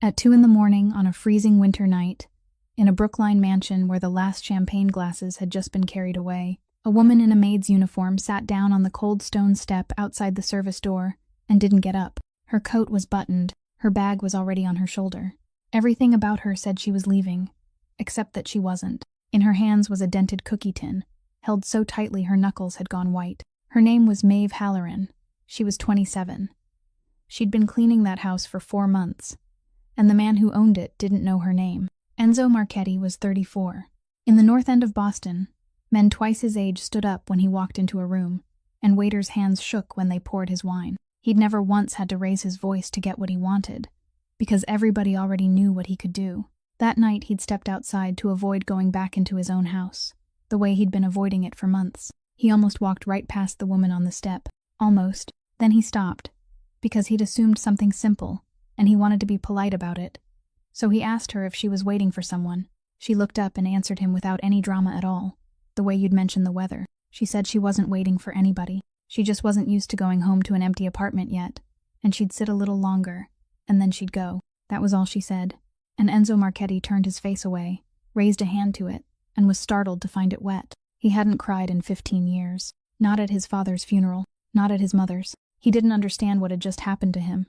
At 2 in the morning on a freezing winter night, in a Brookline mansion where the last champagne glasses had just been carried away, a woman in a maid's uniform sat down on the cold stone step outside the service door and didn't get up. Her coat was buttoned, her bag was already on her shoulder. Everything about her said she was leaving, except that she wasn't. In her hands was a dented cookie tin, held so tightly her knuckles had gone white. Her name was Maeve Halloran. She was 27. She'd been cleaning that house for 4 months, and the man who owned it didn't know her name. Enzo Marchetti was 34. In the North End of Boston, men twice his age stood up when he walked into a room, and waiters' hands shook when they poured his wine. He'd never once had to raise his voice to get what he wanted, because everybody already knew what he could do. That night he'd stepped outside to avoid going back into his own house, the way he'd been avoiding it for months. He almost walked right past the woman on the step. Almost. Then he stopped, because he'd assumed something simple, and he wanted to be polite about it. So he asked her if she was waiting for someone. She looked up and answered him without any drama at all, the way you'd mentioned the weather. She said she wasn't waiting for anybody. She just wasn't used to going home to an empty apartment yet, and she'd sit a little longer, and then she'd go. That was all she said. And Enzo Marchetti turned his face away, raised a hand to it, and was startled to find it wet. He hadn't cried in 15 years. Not at his father's funeral, not at his mother's. He didn't understand what had just happened to him,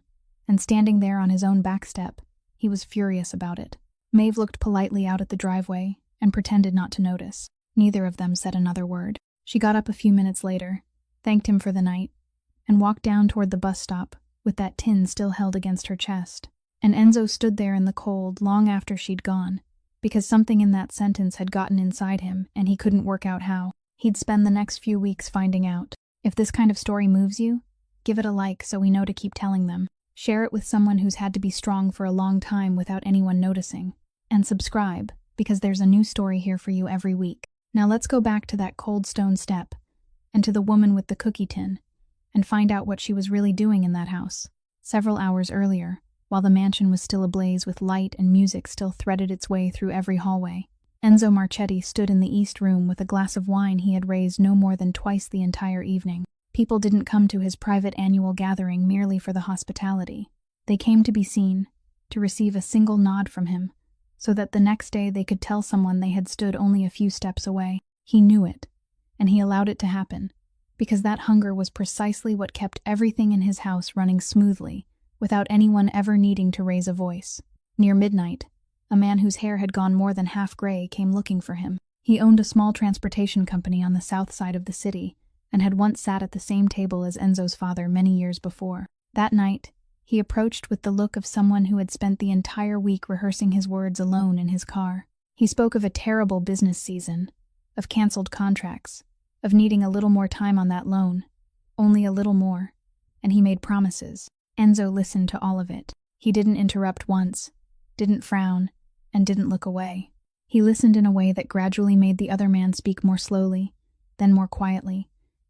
and standing there on his own back step, he was furious about it. Maeve looked politely out at the driveway and pretended not to notice. Neither of them said another word. She got up a few minutes later, thanked him for the night, and walked down toward the bus stop with that tin still held against her chest. And Enzo stood there in the cold long after she'd gone, because something in that sentence had gotten inside him and he couldn't work out how. He'd spend the next few weeks finding out. If this kind of story moves you, give it a like so we know to keep telling them. Share it with someone who's had to be strong for a long time without anyone noticing. And subscribe, because there's a new story here for you every week. Now let's go back to that cold stone step, and to the woman with the cookie tin, and find out what she was really doing in that house. Several hours earlier, while the mansion was still ablaze with light and music still threaded its way through every hallway, Enzo Marchetti stood in the east room with a glass of wine he had raised no more than twice the entire evening. People didn't come to his private annual gathering merely for the hospitality. They came to be seen, to receive a single nod from him, so that the next day they could tell someone they had stood only a few steps away. He knew it, and he allowed it to happen, because that hunger was precisely what kept everything in his house running smoothly, without anyone ever needing to raise a voice. Near midnight, a man whose hair had gone more than half gray came looking for him. He owned a small transportation company on the south side of the city, and had once sat at the same table as Enzo's father many years before. That night, he approached with the look of someone who had spent the entire week rehearsing his words alone in his car. He spoke of a terrible business season, of canceled contracts, of needing a little more time on that loan, only a little more, and he made promises. Enzo listened to all of it. He didn't interrupt once, didn't frown, and didn't look away. He listened in a way that gradually made the other man speak more slowly, then more quietly,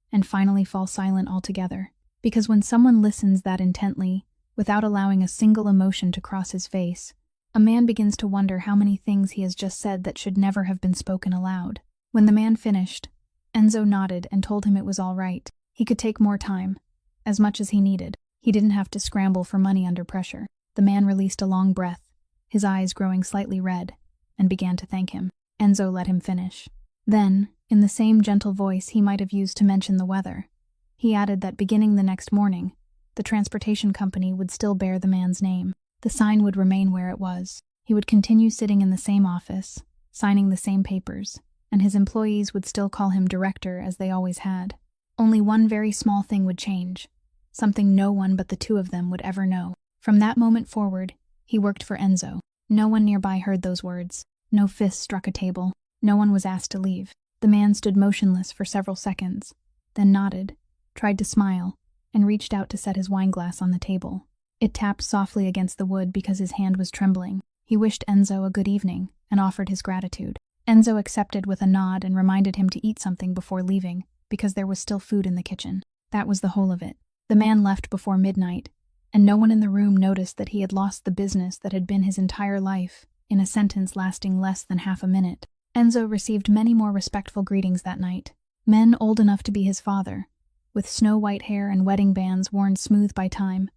and finally fall silent altogether. Because when someone listens that intently, without allowing a single emotion to cross his face, a man begins to wonder how many things he has just said that should never have been spoken aloud. When the man finished, Enzo nodded and told him it was all right. He could take more time, as much as he needed. He didn't have to scramble for money under pressure. The man released a long breath, his eyes growing slightly red, and began to thank him. Enzo let him finish. Then, in the same gentle voice he might have used to mention the weather, he added that beginning the next morning, the transportation company would still bear the man's name. The sign would remain where it was. He would continue sitting in the same office, signing the same papers, and his employees would still call him director as they always had. Only one very small thing would change, something no one but the two of them would ever know. From that moment forward, he worked for Enzo. No one nearby heard those words. No fist struck a table. No one was asked to leave. The man stood motionless for several seconds, then nodded, tried to smile, and reached out to set his wineglass on the table. It tapped softly against the wood because his hand was trembling. He wished Enzo a good evening and offered his gratitude. Enzo accepted with a nod and reminded him to eat something before leaving, because there was still food in the kitchen. That was the whole of it. The man left before midnight, and no one in the room noticed that he had lost the business that had been his entire life, in a sentence lasting less than half a minute. Enzo received many more respectful greetings that night. Men old enough to be his father, with snow-white hair and wedding bands worn smooth by time,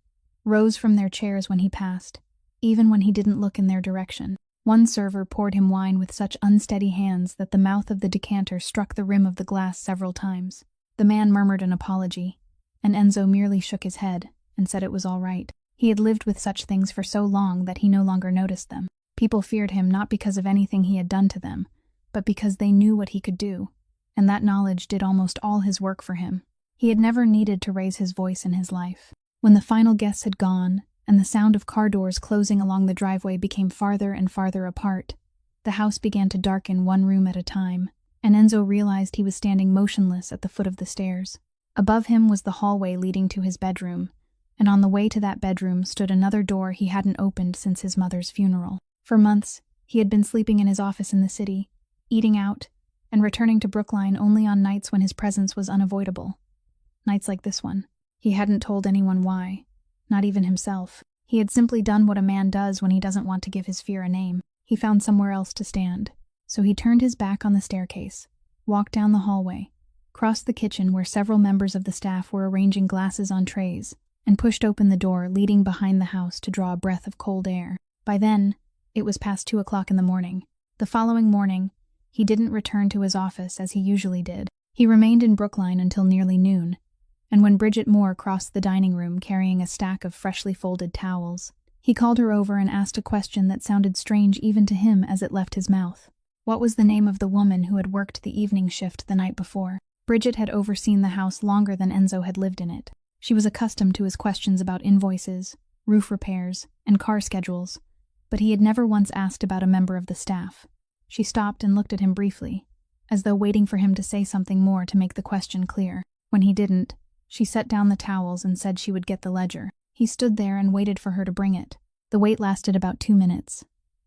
rose from their chairs when he passed, even when he didn't look in their direction. One server poured him wine with such unsteady hands that the mouth of the decanter struck the rim of the glass several times. The man murmured an apology, and Enzo merely shook his head and said it was all right. He had lived with such things for so long that he no longer noticed them. People feared him not because of anything he had done to them, but because they knew what he could do, and that knowledge did almost all his work for him. He had never needed to raise his voice in his life. When the final guests had gone, and the sound of car doors closing along the driveway became farther and farther apart, the house began to darken one room at a time, and Enzo realized he was standing motionless at the foot of the stairs. Above him was the hallway leading to his bedroom, and on the way to that bedroom stood another door he hadn't opened since his mother's funeral. For months, he had been sleeping in his office in the city, eating out, and returning to Brookline only on nights when his presence was unavoidable. Nights like this one. He hadn't told anyone why, not even himself. He had simply done what a man does when he doesn't want to give his fear a name. He found somewhere else to stand, so he turned his back on the staircase, walked down the hallway, crossed the kitchen where several members of the staff were arranging glasses on trays, and pushed open the door leading behind the house to draw a breath of cold air. By then, it was past 2 o'clock in the morning. The following morning, he didn't return to his office as he usually did. He remained in Brookline until nearly noon, and when Bridget Moore crossed the dining room carrying a stack of freshly folded towels, he called her over and asked a question that sounded strange even to him as it left his mouth. What was the name of the woman who had worked the evening shift the night before? Bridget had overseen the house longer than Enzo had lived in it. She was accustomed to his questions about invoices, roof repairs, and car schedules, but he had never once asked about a member of the staff. She stopped and looked at him briefly, as though waiting for him to say something more to make the question clear. When he didn't, she set down the towels and said she would get the ledger. He stood there and waited for her to bring it. The wait lasted about 2 minutes,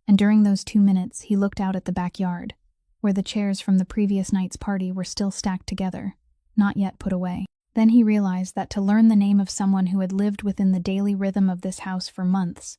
and during those 2 minutes he looked out at the backyard, where the chairs from the previous night's party were still stacked together, not yet put away. Then he realized that to learn the name of someone who had lived within the daily rhythm of this house for months,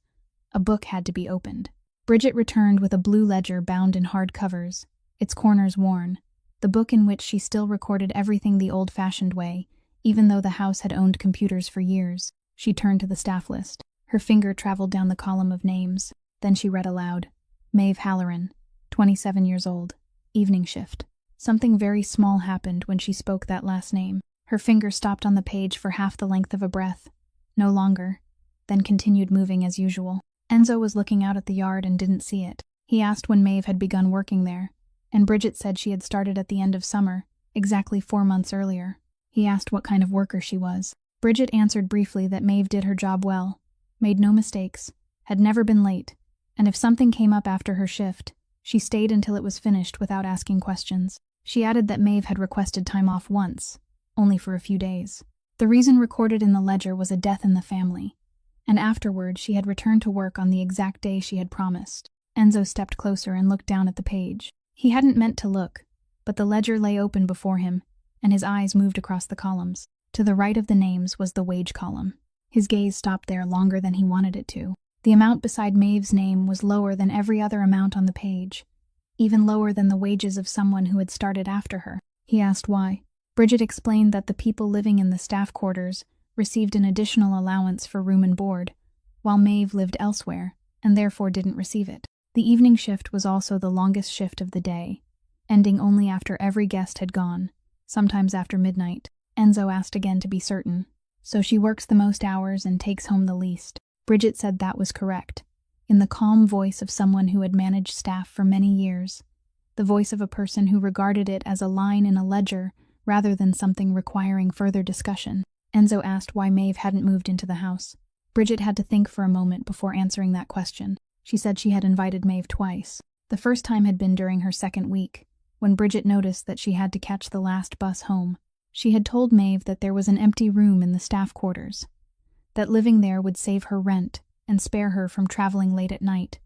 a book had to be opened. Bridget returned with a blue ledger bound in hard covers, its corners worn, the book in which she still recorded everything the old-fashioned way, even though the house had owned computers for years. She turned to the staff list. Her finger traveled down the column of names. Then she read aloud, Maeve Halloran, 27 years old, evening shift. Something very small happened when she spoke that last name. Her finger stopped on the page for half the length of a breath. No longer, then continued moving as usual. Enzo was looking out at the yard and didn't see it. He asked when Maeve had begun working there, and Bridget said she had started at the end of summer, exactly 4 months earlier. He asked what kind of worker she was. Bridget answered briefly that Maeve did her job well, made no mistakes, had never been late, and if something came up after her shift, she stayed until it was finished without asking questions. She added that Maeve had requested time off once, only for a few days. The reason recorded in the ledger was a death in the family, and afterward she had returned to work on the exact day she had promised. Enzo stepped closer and looked down at the page. He hadn't meant to look, but the ledger lay open before him, and his eyes moved across the columns. To the right of the names was the wage column. His gaze stopped there longer than he wanted it to. The amount beside Maeve's name was lower than every other amount on the page, even lower than the wages of someone who had started after her. He asked why. Bridget explained that the people living in the staff quarters received an additional allowance for room and board, while Maeve lived elsewhere, and therefore didn't receive it. The evening shift was also the longest shift of the day, ending only after every guest had gone, sometimes after midnight. Enzo asked again to be certain. So she works the most hours and takes home the least. Bridget said that was correct, in the calm voice of someone who had managed staff for many years, the voice of a person who regarded it as a line in a ledger rather than something requiring further discussion. Enzo asked why Maeve hadn't moved into the house. Bridget had to think for a moment before answering that question. She said she had invited Maeve twice. The first time had been during her second week, when Bridget noticed that she had to catch the last bus home. She had told Maeve that there was an empty room in the staff quarters, that living there would save her rent and spare her from traveling late at night,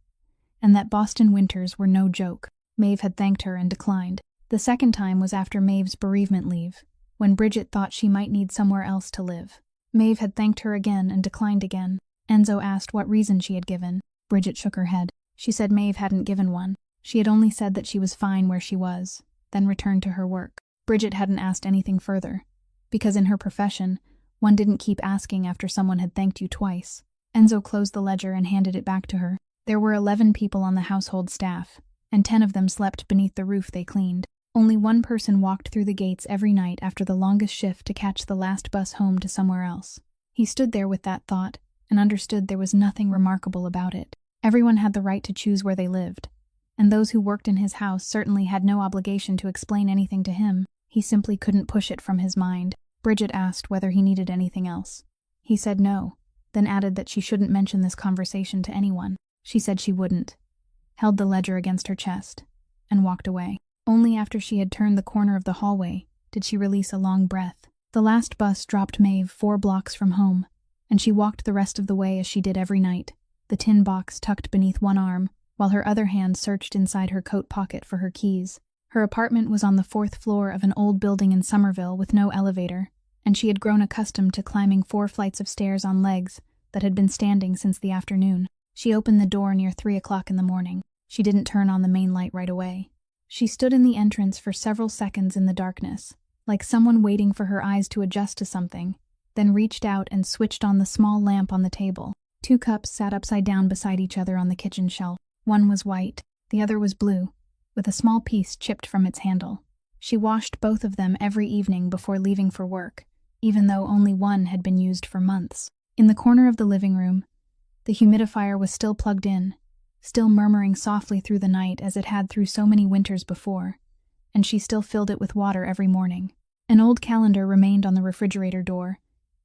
and that Boston winters were no joke. Maeve had thanked her and declined. The second time was after Maeve's bereavement leave, when Bridget thought she might need somewhere else to live. Maeve had thanked her again and declined again. Enzo asked what reason she had given. Bridget shook her head. She said Maeve hadn't given one. She had only said that she was fine where she was, then returned to her work. Bridget hadn't asked anything further, because in her profession, one didn't keep asking after someone had thanked you twice. Enzo closed the ledger and handed it back to her. There were 11 people on the household staff, and 10 of them slept beneath the roof they cleaned. Only one person walked through the gates every night after the longest shift to catch the last bus home to somewhere else. He stood there with that thought and understood there was nothing remarkable about it. Everyone had the right to choose where they lived, and those who worked in his house certainly had no obligation to explain anything to him. He simply couldn't push it from his mind. Bridget asked whether he needed anything else. He said no, then added that she shouldn't mention this conversation to anyone. She said she wouldn't, held the ledger against her chest, and walked away. Only after she had turned the corner of the hallway did she release a long breath. The last bus dropped Maeve 4 blocks from home, and she walked the rest of the way as she did every night, the tin box tucked beneath one arm, while her other hand searched inside her coat pocket for her keys. Her apartment was on the 4th floor of an old building in Somerville with no elevator, and she had grown accustomed to climbing 4 flights of stairs on legs that had been standing since the afternoon. She opened the door near 3 o'clock in the morning. She didn't turn on the main light right away. She stood in the entrance for several seconds in the darkness, like someone waiting for her eyes to adjust to something, then reached out and switched on the small lamp on the table. 2 cups sat upside down beside each other on the kitchen shelf. One was white, the other was blue, with a small piece chipped from its handle. She washed both of them every evening before leaving for work, even though only one had been used for months. In the corner of the living room, the humidifier was still plugged in, still murmuring softly through the night as it had through so many winters before, and she still filled it with water every morning. An old calendar remained on the refrigerator door,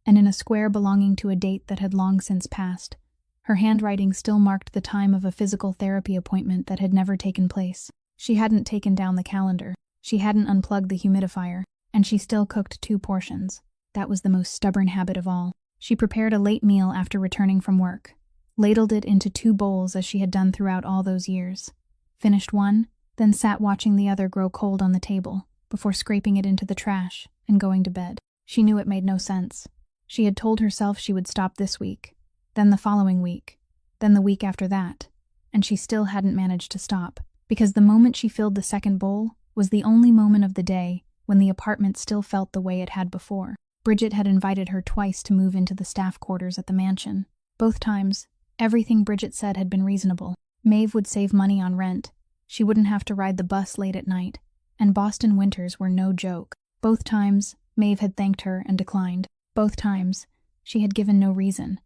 and in a square belonging to a date that had long since passed, her handwriting still marked the time of a physical therapy appointment that had never taken place. She hadn't taken down the calendar, she hadn't unplugged the humidifier, and she still cooked 2 portions. That was the most stubborn habit of all. She prepared a late meal after returning from work, ladled it into 2 bowls as she had done throughout all those years, finished one, then sat watching the other grow cold on the table, before scraping it into the trash and going to bed. She knew it made no sense. She had told herself she would stop this week, then the following week, then the week after that, and she still hadn't managed to stop, because the moment she filled the second bowl was the only moment of the day when the apartment still felt the way it had before. Bridget had invited her twice to move into the staff quarters at the mansion. Both times, everything Bridget said had been reasonable. Maeve would save money on rent, she wouldn't have to ride the bus late at night, and Boston winters were no joke. Both times, Maeve had thanked her and declined. Both times, she had given no reason,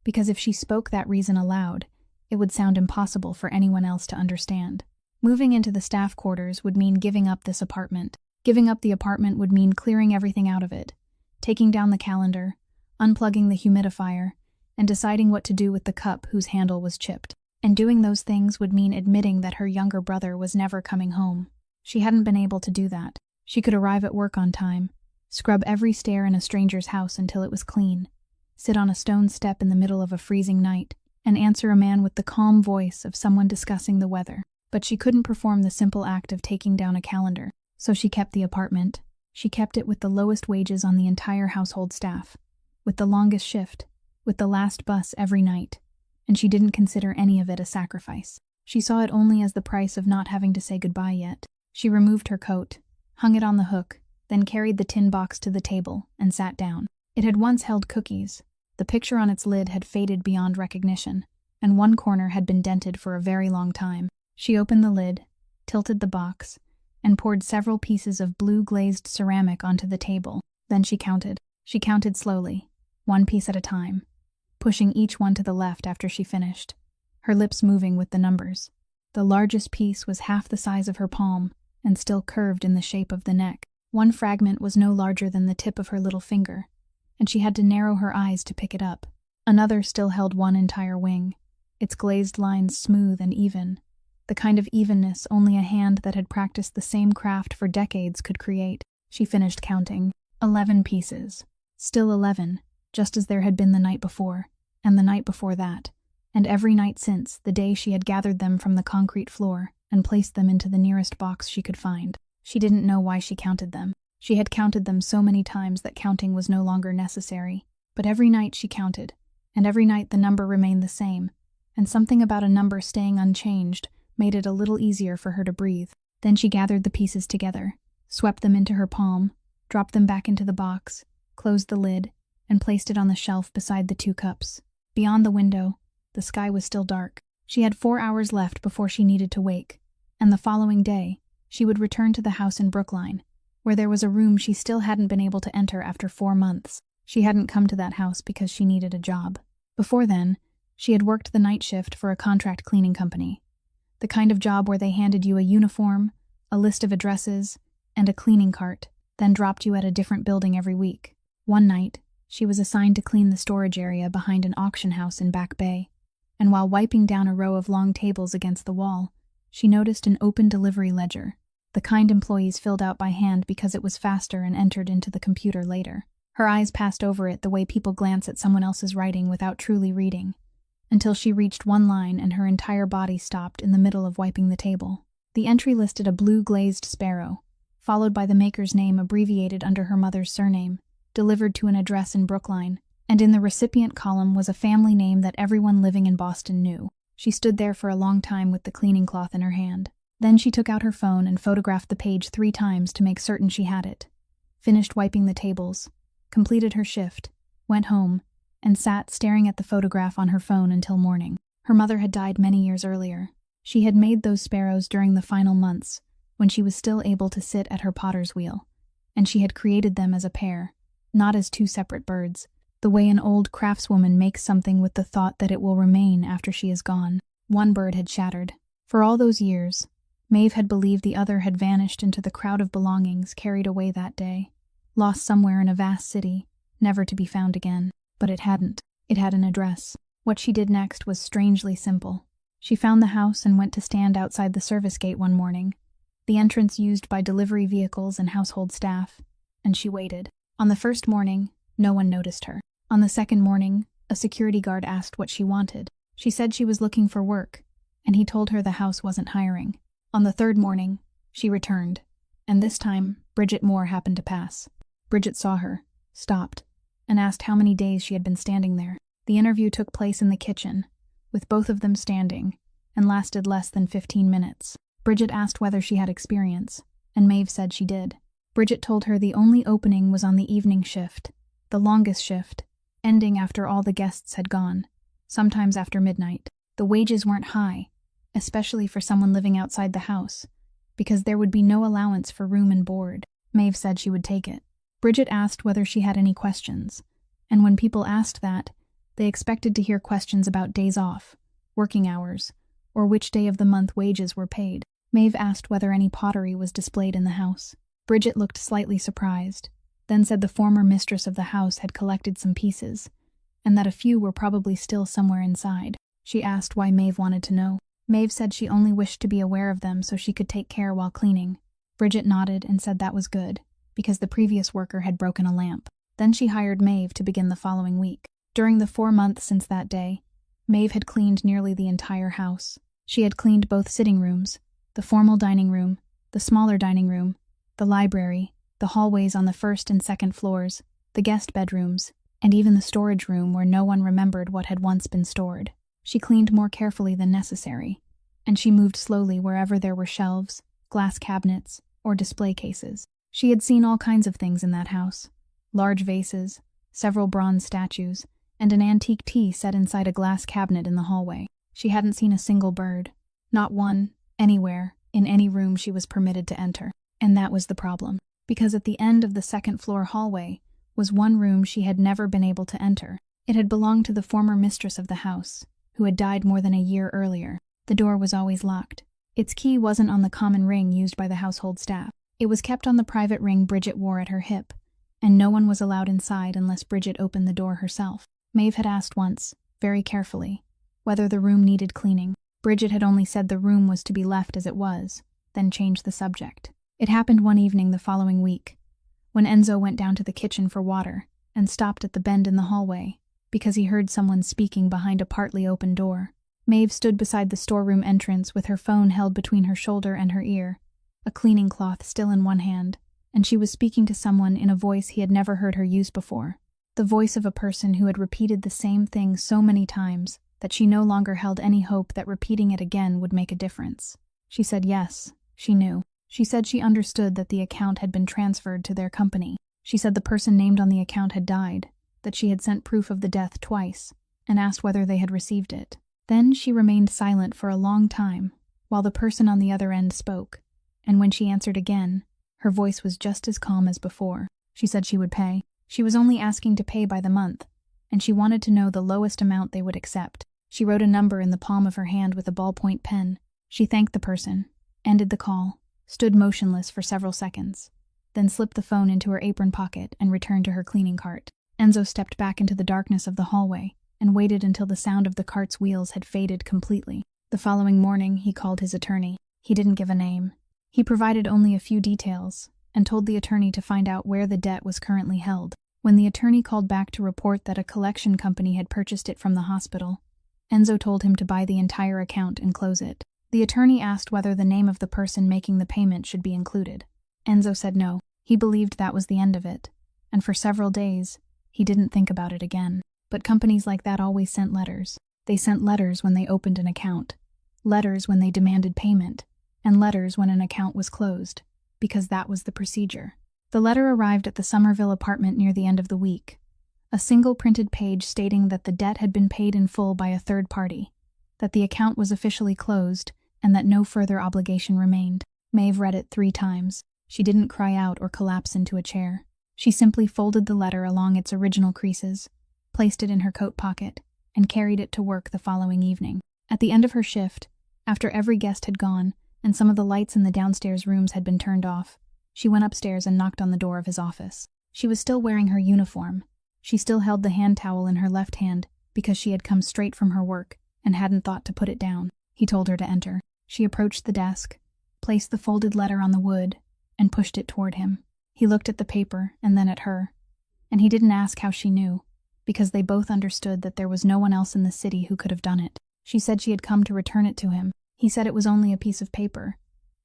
because if she spoke that reason aloud, it would sound impossible for anyone else to understand. Moving into the staff quarters would mean giving up this apartment. Giving up the apartment would mean clearing everything out of it, taking down the calendar, unplugging the humidifier, and deciding what to do with the cup whose handle was chipped. And doing those things would mean admitting that her younger brother was never coming home. She hadn't been able to do that. She could arrive at work on time, scrub every stair in a stranger's house until it was clean, sit on a stone step in the middle of a freezing night, and answer a man with the calm voice of someone discussing the weather. But she couldn't perform the simple act of taking down a calendar, so she kept the apartment. She kept it with the lowest wages on the entire household staff, with the longest shift, with the last bus every night, and she didn't consider any of it a sacrifice. She saw it only as the price of not having to say goodbye yet. She removed her coat, hung it on the hook, then carried the tin box to the table and sat down. It had once held cookies. The picture on its lid had faded beyond recognition, and one corner had been dented for a very long time. She opened the lid, tilted the box, and poured several pieces of blue-glazed ceramic onto the table. Then she counted. She counted slowly, 1 piece at a time, pushing each one to the left after she finished, her lips moving with the numbers. The largest piece was half the size of her palm and still curved in the shape of the neck. One fragment was no larger than the tip of her little finger, and she had to narrow her eyes to pick it up. Another still held one entire wing, its glazed lines smooth and even, the kind of evenness only a hand that had practiced the same craft for decades could create. She finished counting. 11 pieces. Still 11, just as there had been the night before, and the night before that, and every night since, the day she had gathered them from the concrete floor and placed them into the nearest box she could find. She didn't know why she counted them. She had counted them so many times that counting was no longer necessary. But every night she counted, and every night the number remained the same, and something about a number staying unchanged made it a little easier for her to breathe. Then she gathered the pieces together, swept them into her palm, dropped them back into the box, closed the lid, and placed it on the shelf beside the 2 cups. Beyond the window, the sky was still dark. She had 4 hours left before she needed to wake, and the following day, she would return to the house in Brookline, where there was a room she still hadn't been able to enter after 4 months. She hadn't come to that house because she needed a job. Before then, she had worked the night shift for a contract cleaning company. The kind of job where they handed you a uniform, a list of addresses, and a cleaning cart, then dropped you at a different building every week. One night, she was assigned to clean the storage area behind an auction house in Back Bay, and while wiping down a row of long tables against the wall, she noticed an open delivery ledger, the kind employees filled out by hand because it was faster and entered into the computer later. Her eyes passed over it the way people glance at someone else's writing without truly reading, until she reached one line and her entire body stopped in the middle of wiping the table. The entry listed a blue glazed sparrow, followed by the maker's name abbreviated under her mother's surname, delivered to an address in Brookline, and in the recipient column was a family name that everyone living in Boston knew. She stood there for a long time with the cleaning cloth in her hand. Then she took out her phone and photographed the page 3 times to make certain she had it, finished wiping the tables, completed her shift, went home, and sat staring at the photograph on her phone until morning. Her mother had died many years earlier. She had made those sparrows during the final months, when she was still able to sit at her potter's wheel, and she had created them as a pair, not as 2 separate birds, the way an old craftswoman makes something with the thought that it will remain after she is gone. One bird had shattered. For all those years, Maeve had believed the other had vanished into the crowd of belongings carried away that day, lost somewhere in a vast city, never to be found again. But it hadn't. It had an address. What she did next was strangely simple. She found the house and went to stand outside the service gate one morning, the entrance used by delivery vehicles and household staff, and she waited. On the first morning, no one noticed her. On the second morning, a security guard asked what she wanted. She said she was looking for work, and he told her the house wasn't hiring. On the third morning, she returned, and this time, Bridget Moore happened to pass. Bridget saw her, stopped, and asked how many days she had been standing there. The interview took place in the kitchen, with both of them standing, and lasted less than 15 minutes. Bridget asked whether she had experience, and Maeve said she did. Bridget told her the only opening was on the evening shift, the longest shift, ending after all the guests had gone, sometimes after midnight. The wages weren't high, especially for someone living outside the house, because there would be no allowance for room and board. Maeve said she would take it. Bridget asked whether she had any questions, and when people asked that, they expected to hear questions about days off, working hours, or which day of the month wages were paid. Maeve asked whether any pottery was displayed in the house. Bridget looked slightly surprised, then said the former mistress of the house had collected some pieces, and that a few were probably still somewhere inside. She asked why Maeve wanted to know. Maeve said she only wished to be aware of them so she could take care while cleaning. Bridget nodded and said that was good, because the previous worker had broken a lamp. Then she hired Maeve to begin the following week. During the 4 months since that day, Maeve had cleaned nearly the entire house. She had cleaned both sitting rooms, the formal dining room, the smaller dining room, the library, the hallways on the first and second floors, the guest bedrooms, and even the storage room where no one remembered what had once been stored. She cleaned more carefully than necessary, and she moved slowly wherever there were shelves, glass cabinets, or display cases. She had seen all kinds of things in that house: large vases, several bronze statues, and an antique tea set inside a glass cabinet in the hallway. She hadn't seen a single bird, not one, anywhere, in any room she was permitted to enter. And that was the problem, because at the end of the second-floor hallway was one room she had never been able to enter. It had belonged to the former mistress of the house, who had died more than a year earlier. The door was always locked. Its key wasn't on the common ring used by the household staff. It was kept on the private ring Bridget wore at her hip, and no one was allowed inside unless Bridget opened the door herself. Maeve had asked once, very carefully, whether the room needed cleaning. Bridget had only said the room was to be left as it was, then changed the subject. It happened one evening the following week, when Enzo went down to the kitchen for water and stopped at the bend in the hallway because he heard someone speaking behind a partly open door. Maeve stood beside the storeroom entrance with her phone held between her shoulder and her ear, a cleaning cloth still in one hand, and she was speaking to someone in a voice he had never heard her use before, the voice of a person who had repeated the same thing so many times that she no longer held any hope that repeating it again would make a difference. She said yes, she knew. She said she understood that the account had been transferred to their company. She said the person named on the account had died, that she had sent proof of the death twice, and asked whether they had received it. Then she remained silent for a long time, while the person on the other end spoke, and when she answered again, her voice was just as calm as before. She said she would pay. She was only asking to pay by the month, and she wanted to know the lowest amount they would accept. She wrote a number in the palm of her hand with a ballpoint pen. She thanked the person, ended the call, stood motionless for several seconds, then slipped the phone into her apron pocket and returned to her cleaning cart. Enzo stepped back into the darkness of the hallway and waited until the sound of the cart's wheels had faded completely. The following morning, he called his attorney. He didn't give a name. He provided only a few details and told the attorney to find out where the debt was currently held. When the attorney called back to report that a collection company had purchased it from the hospital, Enzo told him to buy the entire account and close it. The attorney asked whether the name of the person making the payment should be included. Enzo said no. He believed that was the end of it, and for several days, he didn't think about it again. But companies like that always sent letters. They sent letters when they opened an account, letters when they demanded payment, and letters when an account was closed, because that was the procedure. The letter arrived at the Somerville apartment near the end of the week. A single printed page stating that the debt had been paid in full by a third party, that the account was officially closed, and that no further obligation remained. Maeve read it 3 times. She didn't cry out or collapse into a chair. She simply folded the letter along its original creases, placed it in her coat pocket, and carried it to work the following evening. At the end of her shift, after every guest had gone and some of the lights in the downstairs rooms had been turned off, she went upstairs and knocked on the door of his office. She was still wearing her uniform. She still held the hand towel in her left hand because she had come straight from her work and hadn't thought to put it down. He told her to enter. She approached the desk, placed the folded letter on the wood, and pushed it toward him. He looked at the paper and then at her, and he didn't ask how she knew, because they both understood that there was no one else in the city who could have done it. She said she had come to return it to him. He said it was only a piece of paper,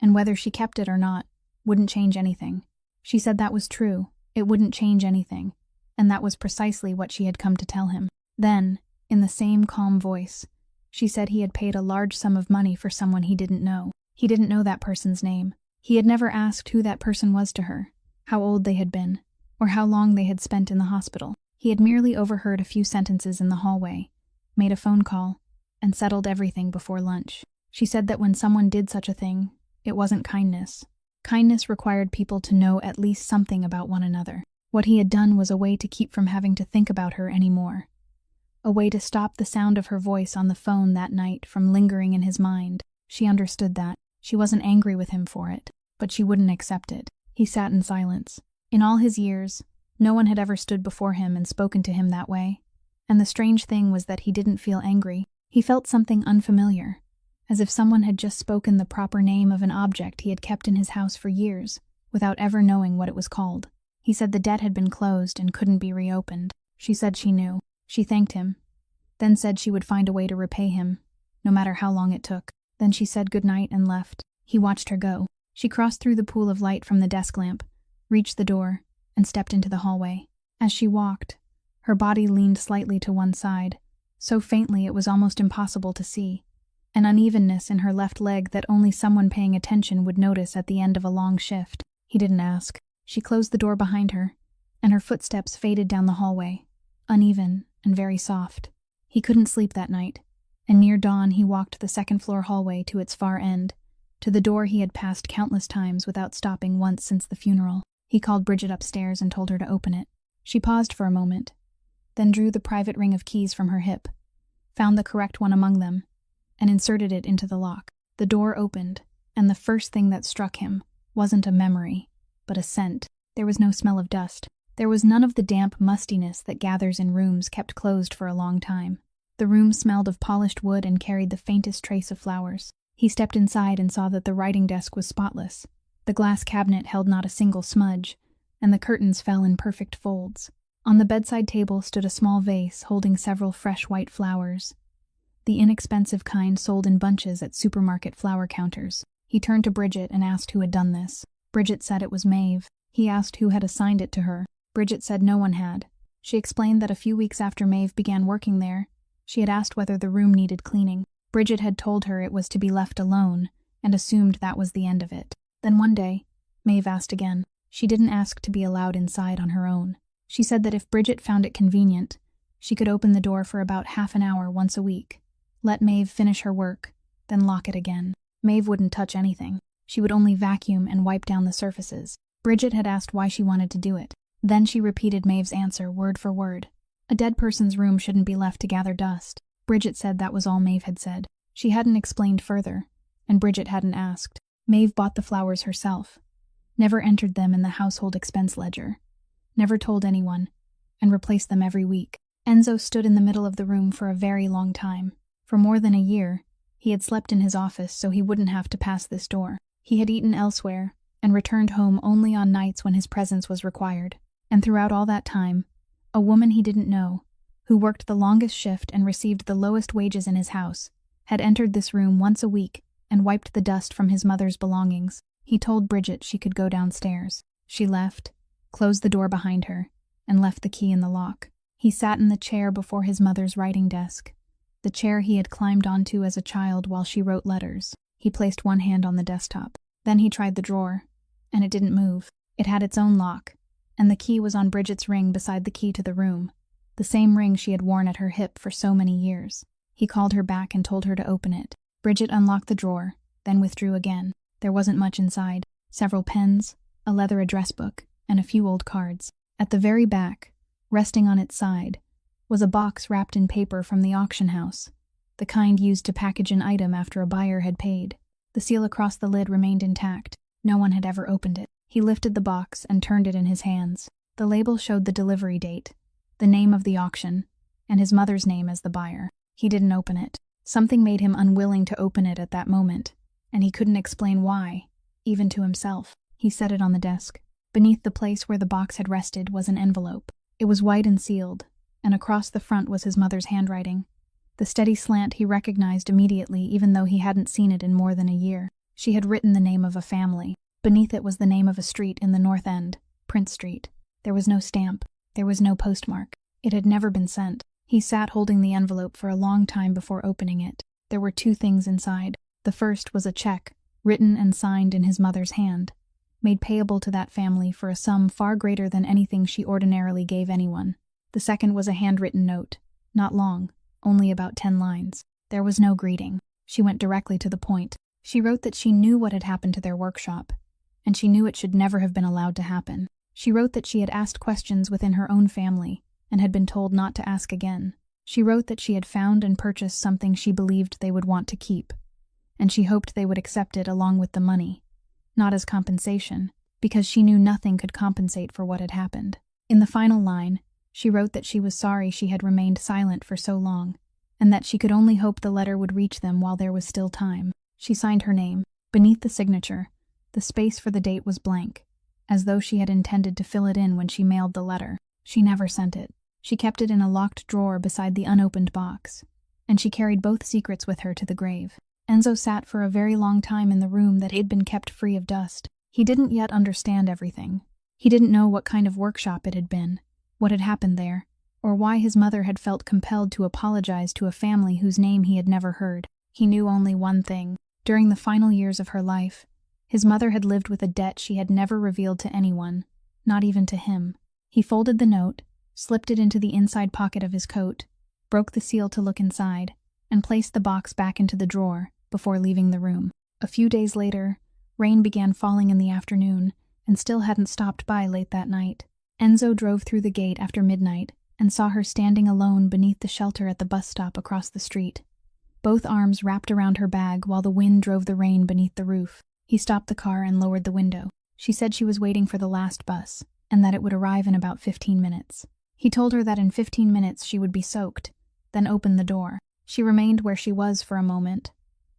and whether she kept it or not wouldn't change anything. She said that was true, it wouldn't change anything, and that was precisely what she had come to tell him. Then, in the same calm voice, she said he had paid a large sum of money for someone he didn't know. He didn't know that person's name. He had never asked who that person was to her, how old they had been, or how long they had spent in the hospital. He had merely overheard a few sentences in the hallway, made a phone call, and settled everything before lunch. She said that when someone did such a thing, it wasn't kindness. Kindness required people to know at least something about one another. What he had done was a way to keep from having to think about her anymore. A way to stop the sound of her voice on the phone that night from lingering in his mind. She understood that. She wasn't angry with him for it, but she wouldn't accept it. He sat in silence. In all his years, no one had ever stood before him and spoken to him that way. And the strange thing was that he didn't feel angry. He felt something unfamiliar, as if someone had just spoken the proper name of an object he had kept in his house for years, without ever knowing what it was called. He said the debt had been closed and couldn't be reopened. She said she knew. She thanked him, then said she would find a way to repay him, no matter how long it took. Then she said goodnight and left. He watched her go. She crossed through the pool of light from the desk lamp, reached the door, and stepped into the hallway. As she walked, her body leaned slightly to one side, so faintly it was almost impossible to see, an unevenness in her left leg that only someone paying attention would notice at the end of a long shift. He didn't ask. She closed the door behind her, and her footsteps faded down the hallway, uneven and very soft. He couldn't sleep that night, and near dawn he walked the second-floor hallway to its far end, to the door he had passed countless times without stopping once since the funeral. He called Bridget upstairs and told her to open it. She paused for a moment, then drew the private ring of keys from her hip, found the correct one among them, and inserted it into the lock. The door opened, and the first thing that struck him wasn't a memory, but a scent. There was no smell of dust. There was none of the damp mustiness that gathers in rooms kept closed for a long time. The room smelled of polished wood and carried the faintest trace of flowers. He stepped inside and saw that the writing desk was spotless. The glass cabinet held not a single smudge, and the curtains fell in perfect folds. On the bedside table stood a small vase holding several fresh white flowers, the inexpensive kind sold in bunches at supermarket flower counters. He turned to Bridget and asked who had done this. Bridget said it was Maeve. He asked who had assigned it to her. Bridget said no one had. She explained that a few weeks after Maeve began working there, she had asked whether the room needed cleaning. Bridget had told her it was to be left alone, and assumed that was the end of it. Then one day, Maeve asked again. She didn't ask to be allowed inside on her own. She said that if Bridget found it convenient, She could open the door for about half an hour once a week, let Maeve finish her work, then lock it again. Maeve wouldn't touch anything. She would only vacuum and wipe down the surfaces. Bridget had asked why she wanted to do it. Then she repeated Maeve's answer word for word. A dead person's room shouldn't be left to gather dust. Bridget said that was all Maeve had said. She hadn't explained further, and Bridget hadn't asked. Maeve bought the flowers herself, never entered them in the household expense ledger, never told anyone, and replaced them every week. Enzo stood in the middle of the room for a very long time. For more than a year, he had slept in his office so he wouldn't have to pass this door. He had eaten elsewhere, and returned home only on nights when his presence was required. And throughout all that time, a woman he didn't know, who worked the longest shift and received the lowest wages in his house, had entered this room once a week and wiped the dust from his mother's belongings. He told Bridget she could go downstairs. She left, closed the door behind her, and left the key in the lock. He sat in the chair before his mother's writing desk, the chair he had climbed onto as a child while she wrote letters. He placed one hand on the desktop. Then he tried the drawer, and it didn't move. It had its own lock, and the key was on Bridget's ring beside the key to the room, the same ring she had worn at her hip for so many years. He called her back and told her to open it. Bridget unlocked the drawer, then withdrew again. There wasn't much inside. Several pens, a leather address book, and a few old cards. At the very back, resting on its side, was a box wrapped in paper from the auction house, the kind used to package an item after a buyer had paid. The seal across the lid remained intact. No one had ever opened it. He lifted the box and turned it in his hands. The label showed the delivery date, the name of the auction, and his mother's name as the buyer. He didn't open it. Something made him unwilling to open it at that moment, and he couldn't explain why, even to himself. He set it on the desk. Beneath the place where the box had rested was an envelope. It was white and sealed, and across the front was his mother's handwriting. The steady slant he recognized immediately, even though he hadn't seen it in more than a year. She had written the name of a family. Beneath it was the name of a street in the North End, Prince Street. There was no stamp. There was no postmark. It had never been sent. He sat holding the envelope for a long time before opening it. There were two things inside. The first was a check, written and signed in his mother's hand, made payable to that family for a sum far greater than anything she ordinarily gave anyone. The second was a handwritten note, not long, only about 10 lines. There was no greeting. She went directly to the point. She wrote that she knew what had happened to their workshop, and she knew it should never have been allowed to happen. She wrote that she had asked questions within her own family, and had been told not to ask again. She wrote that she had found and purchased something she believed they would want to keep, and she hoped they would accept it along with the money, not as compensation, because she knew nothing could compensate for what had happened. In the final line, she wrote that she was sorry she had remained silent for so long, and that she could only hope the letter would reach them while there was still time. She signed her name. Beneath the signature, the space for the date was blank, as though she had intended to fill it in when she mailed the letter. She never sent it. She kept it in a locked drawer beside the unopened box, and she carried both secrets with her to the grave. Enzo sat for a very long time in the room that had been kept free of dust. He didn't yet understand everything. He didn't know what kind of workshop it had been, what had happened there, or why his mother had felt compelled to apologize to a family whose name he had never heard. He knew only one thing. During the final years of her life, his mother had lived with a debt she had never revealed to anyone, not even to him. He folded the note, slipped it into the inside pocket of his coat, broke the seal to look inside, and placed the box back into the drawer before leaving the room. A few days later, rain began falling in the afternoon, and still hadn't stopped by late that night. Enzo drove through the gate after midnight and saw her standing alone beneath the shelter at the bus stop across the street, both arms wrapped around her bag while the wind drove the rain beneath the roof. He stopped the car and lowered the window. She said she was waiting for the last bus, and that it would arrive in about 15 minutes. He told her that in 15 minutes she would be soaked, then opened the door. She remained where she was for a moment,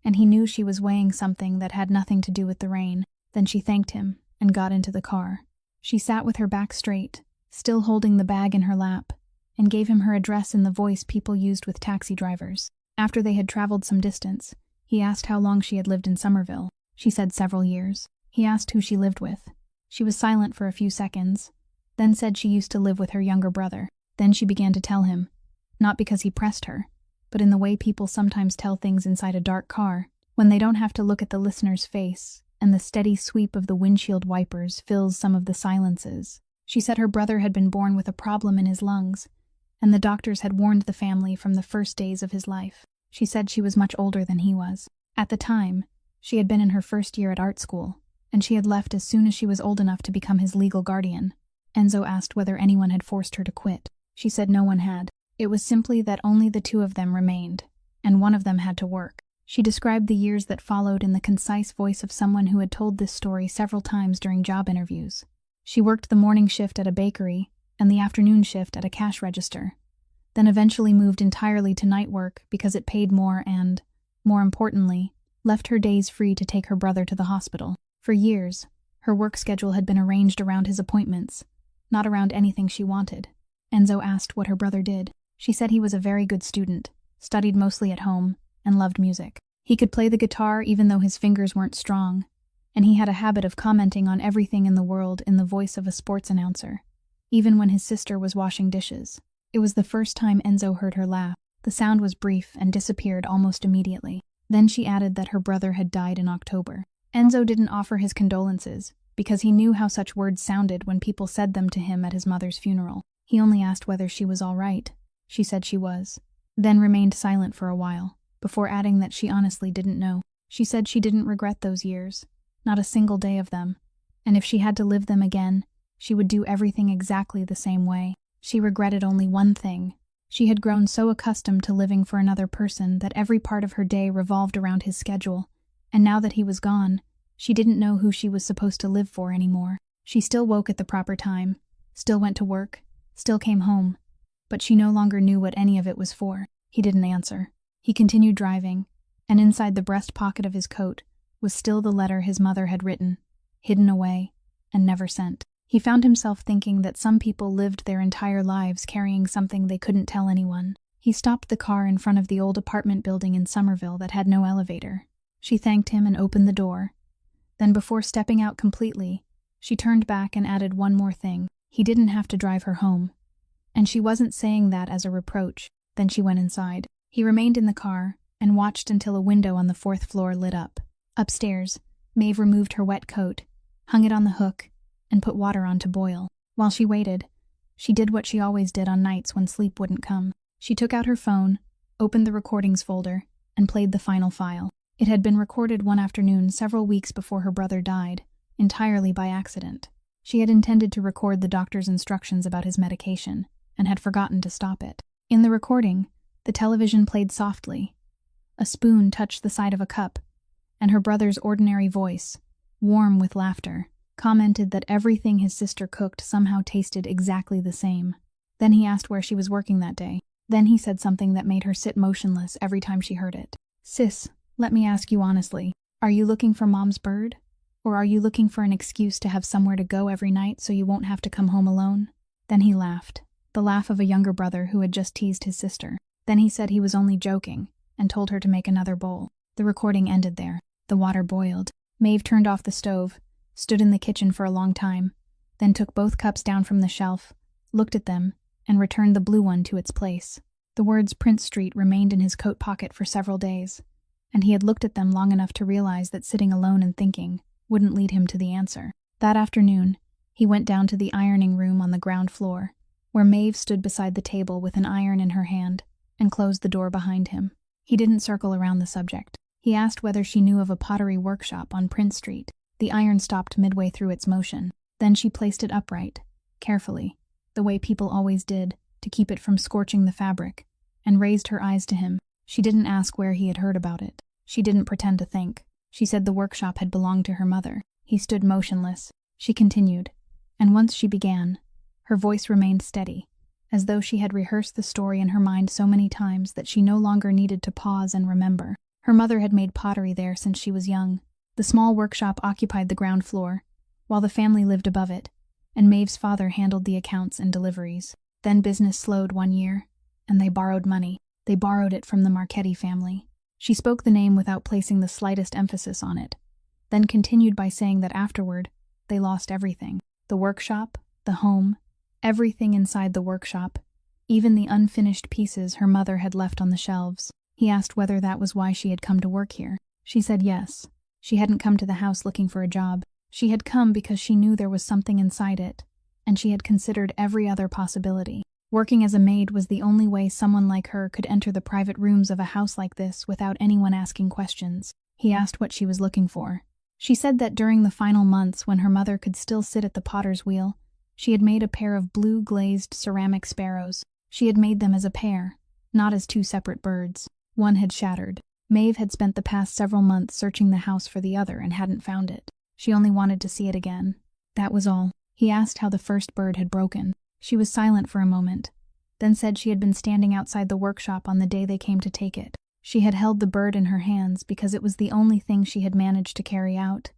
and he knew she was weighing something that had nothing to do with the rain. Then she thanked him and got into the car. She sat with her back straight, still holding the bag in her lap, and gave him her address in the voice people used with taxi drivers. After they had traveled some distance, he asked how long she had lived in Somerville. She said several years. He asked who she lived with. She was silent for a few seconds, then said she used to live with her younger brother. Then she began to tell him, not because he pressed her, but in the way people sometimes tell things inside a dark car, when they don't have to look at the listener's face, and the steady sweep of the windshield wipers fills some of the silences. She said her brother had been born with a problem in his lungs, and the doctors had warned the family from the first days of his life. She said she was much older than he was. At the time, she had been in her first year at art school, and she had left as soon as she was old enough to become his legal guardian. Enzo asked whether anyone had forced her to quit. She said no one had. It was simply that only the two of them remained, and one of them had to work. She described the years that followed in the concise voice of someone who had told this story several times during job interviews. She worked the morning shift at a bakery and the afternoon shift at a cash register, then eventually moved entirely to night work because it paid more and, more importantly, left her days free to take her brother to the hospital. For years, her work schedule had been arranged around his appointments, not around anything she wanted. Enzo asked what her brother did. She said he was a very good student, studied mostly at home, and loved music. He could play the guitar even though his fingers weren't strong, and he had a habit of commenting on everything in the world in the voice of a sports announcer, even when his sister was washing dishes. It was the first time Enzo heard her laugh. The sound was brief and disappeared almost immediately. Then she added that her brother had died in October. Enzo didn't offer his condolences, because he knew how such words sounded when people said them to him at his mother's funeral. He only asked whether she was all right. She said she was, then remained silent for a while, before adding that she honestly didn't know. She said she didn't regret those years, not a single day of them, and if she had to live them again, she would do everything exactly the same way. She regretted only one thing. She had grown so accustomed to living for another person that every part of her day revolved around his schedule, and now that he was gone, she didn't know who she was supposed to live for anymore. She still woke at the proper time, still went to work, still came home, but she no longer knew what any of it was for. He didn't answer. He continued driving, and inside the breast pocket of his coat was still the letter his mother had written, hidden away, and never sent. He found himself thinking that some people lived their entire lives carrying something they couldn't tell anyone. He stopped the car in front of the old apartment building in Somerville that had no elevator. She thanked him and opened the door. Then before stepping out completely, she turned back and added one more thing. He didn't have to drive her home. And she wasn't saying that as a reproach. Then she went inside. He remained in the car and watched until a window on the 4th floor lit up. Upstairs, Maeve removed her wet coat, hung it on the hook, and put water on to boil. While she waited, she did what she always did on nights when sleep wouldn't come. She took out her phone, opened the recordings folder, and played the final file. It had been recorded one afternoon several weeks before her brother died, entirely by accident. She had intended to record the doctor's instructions about his medication, and had forgotten to stop it. In the recording, the television played softly. A spoon touched the side of a cup, and her brother's ordinary voice, warm with laughter, commented that everything his sister cooked somehow tasted exactly the same. Then he asked where she was working that day. Then he said something that made her sit motionless every time she heard it. "Sis, let me ask you honestly, are you looking for Mom's bird? Or are you looking for an excuse to have somewhere to go every night so you won't have to come home alone?" Then he laughed, the laugh of a younger brother who had just teased his sister. Then he said he was only joking, and told her to make another bowl. The recording ended there. The water boiled. Maeve turned off the stove, stood in the kitchen for a long time, then took both cups down from the shelf, looked at them, and returned the blue one to its place. The words Prince Street remained in his coat pocket for several days, and he had looked at them long enough to realize that sitting alone and thinking wouldn't lead him to the answer. That afternoon, he went down to the ironing room on the ground floor, where Maeve stood beside the table with an iron in her hand, and closed the door behind him. He didn't circle around the subject. He asked whether she knew of a pottery workshop on Prince Street. The iron stopped midway through its motion. Then she placed it upright, carefully, the way people always did, to keep it from scorching the fabric, and raised her eyes to him. She didn't ask where he had heard about it. She didn't pretend to think. She said the workshop had belonged to her mother. He stood motionless. She continued, and once she began, her voice remained steady, as though she had rehearsed the story in her mind so many times that she no longer needed to pause and remember. Her mother had made pottery there since she was young. The small workshop occupied the ground floor, while the family lived above it, and Maeve's father handled the accounts and deliveries. Then business slowed one year, and they borrowed money. They borrowed it from the Marchetti family. She spoke the name without placing the slightest emphasis on it, then continued by saying that afterward, they lost everything. The workshop, the home, everything inside the workshop, even the unfinished pieces her mother had left on the shelves. He asked whether that was why she had come to work here. She said yes. She hadn't come to the house looking for a job. She had come because she knew there was something inside it, and she had considered every other possibility. Working as a maid was the only way someone like her could enter the private rooms of a house like this without anyone asking questions. He asked what she was looking for. She said that during the final months when her mother could still sit at the potter's wheel, she had made a pair of blue glazed ceramic sparrows. She had made them as a pair, not as two separate birds. One had shattered. Maeve had spent the past several months searching the house for the other and hadn't found it. She only wanted to see it again. That was all. He asked how the first bird had broken. She was silent for a moment, then said she had been standing outside the workshop on the day they came to take it. She had held the bird in her hands because it was the only thing she had managed to carry out,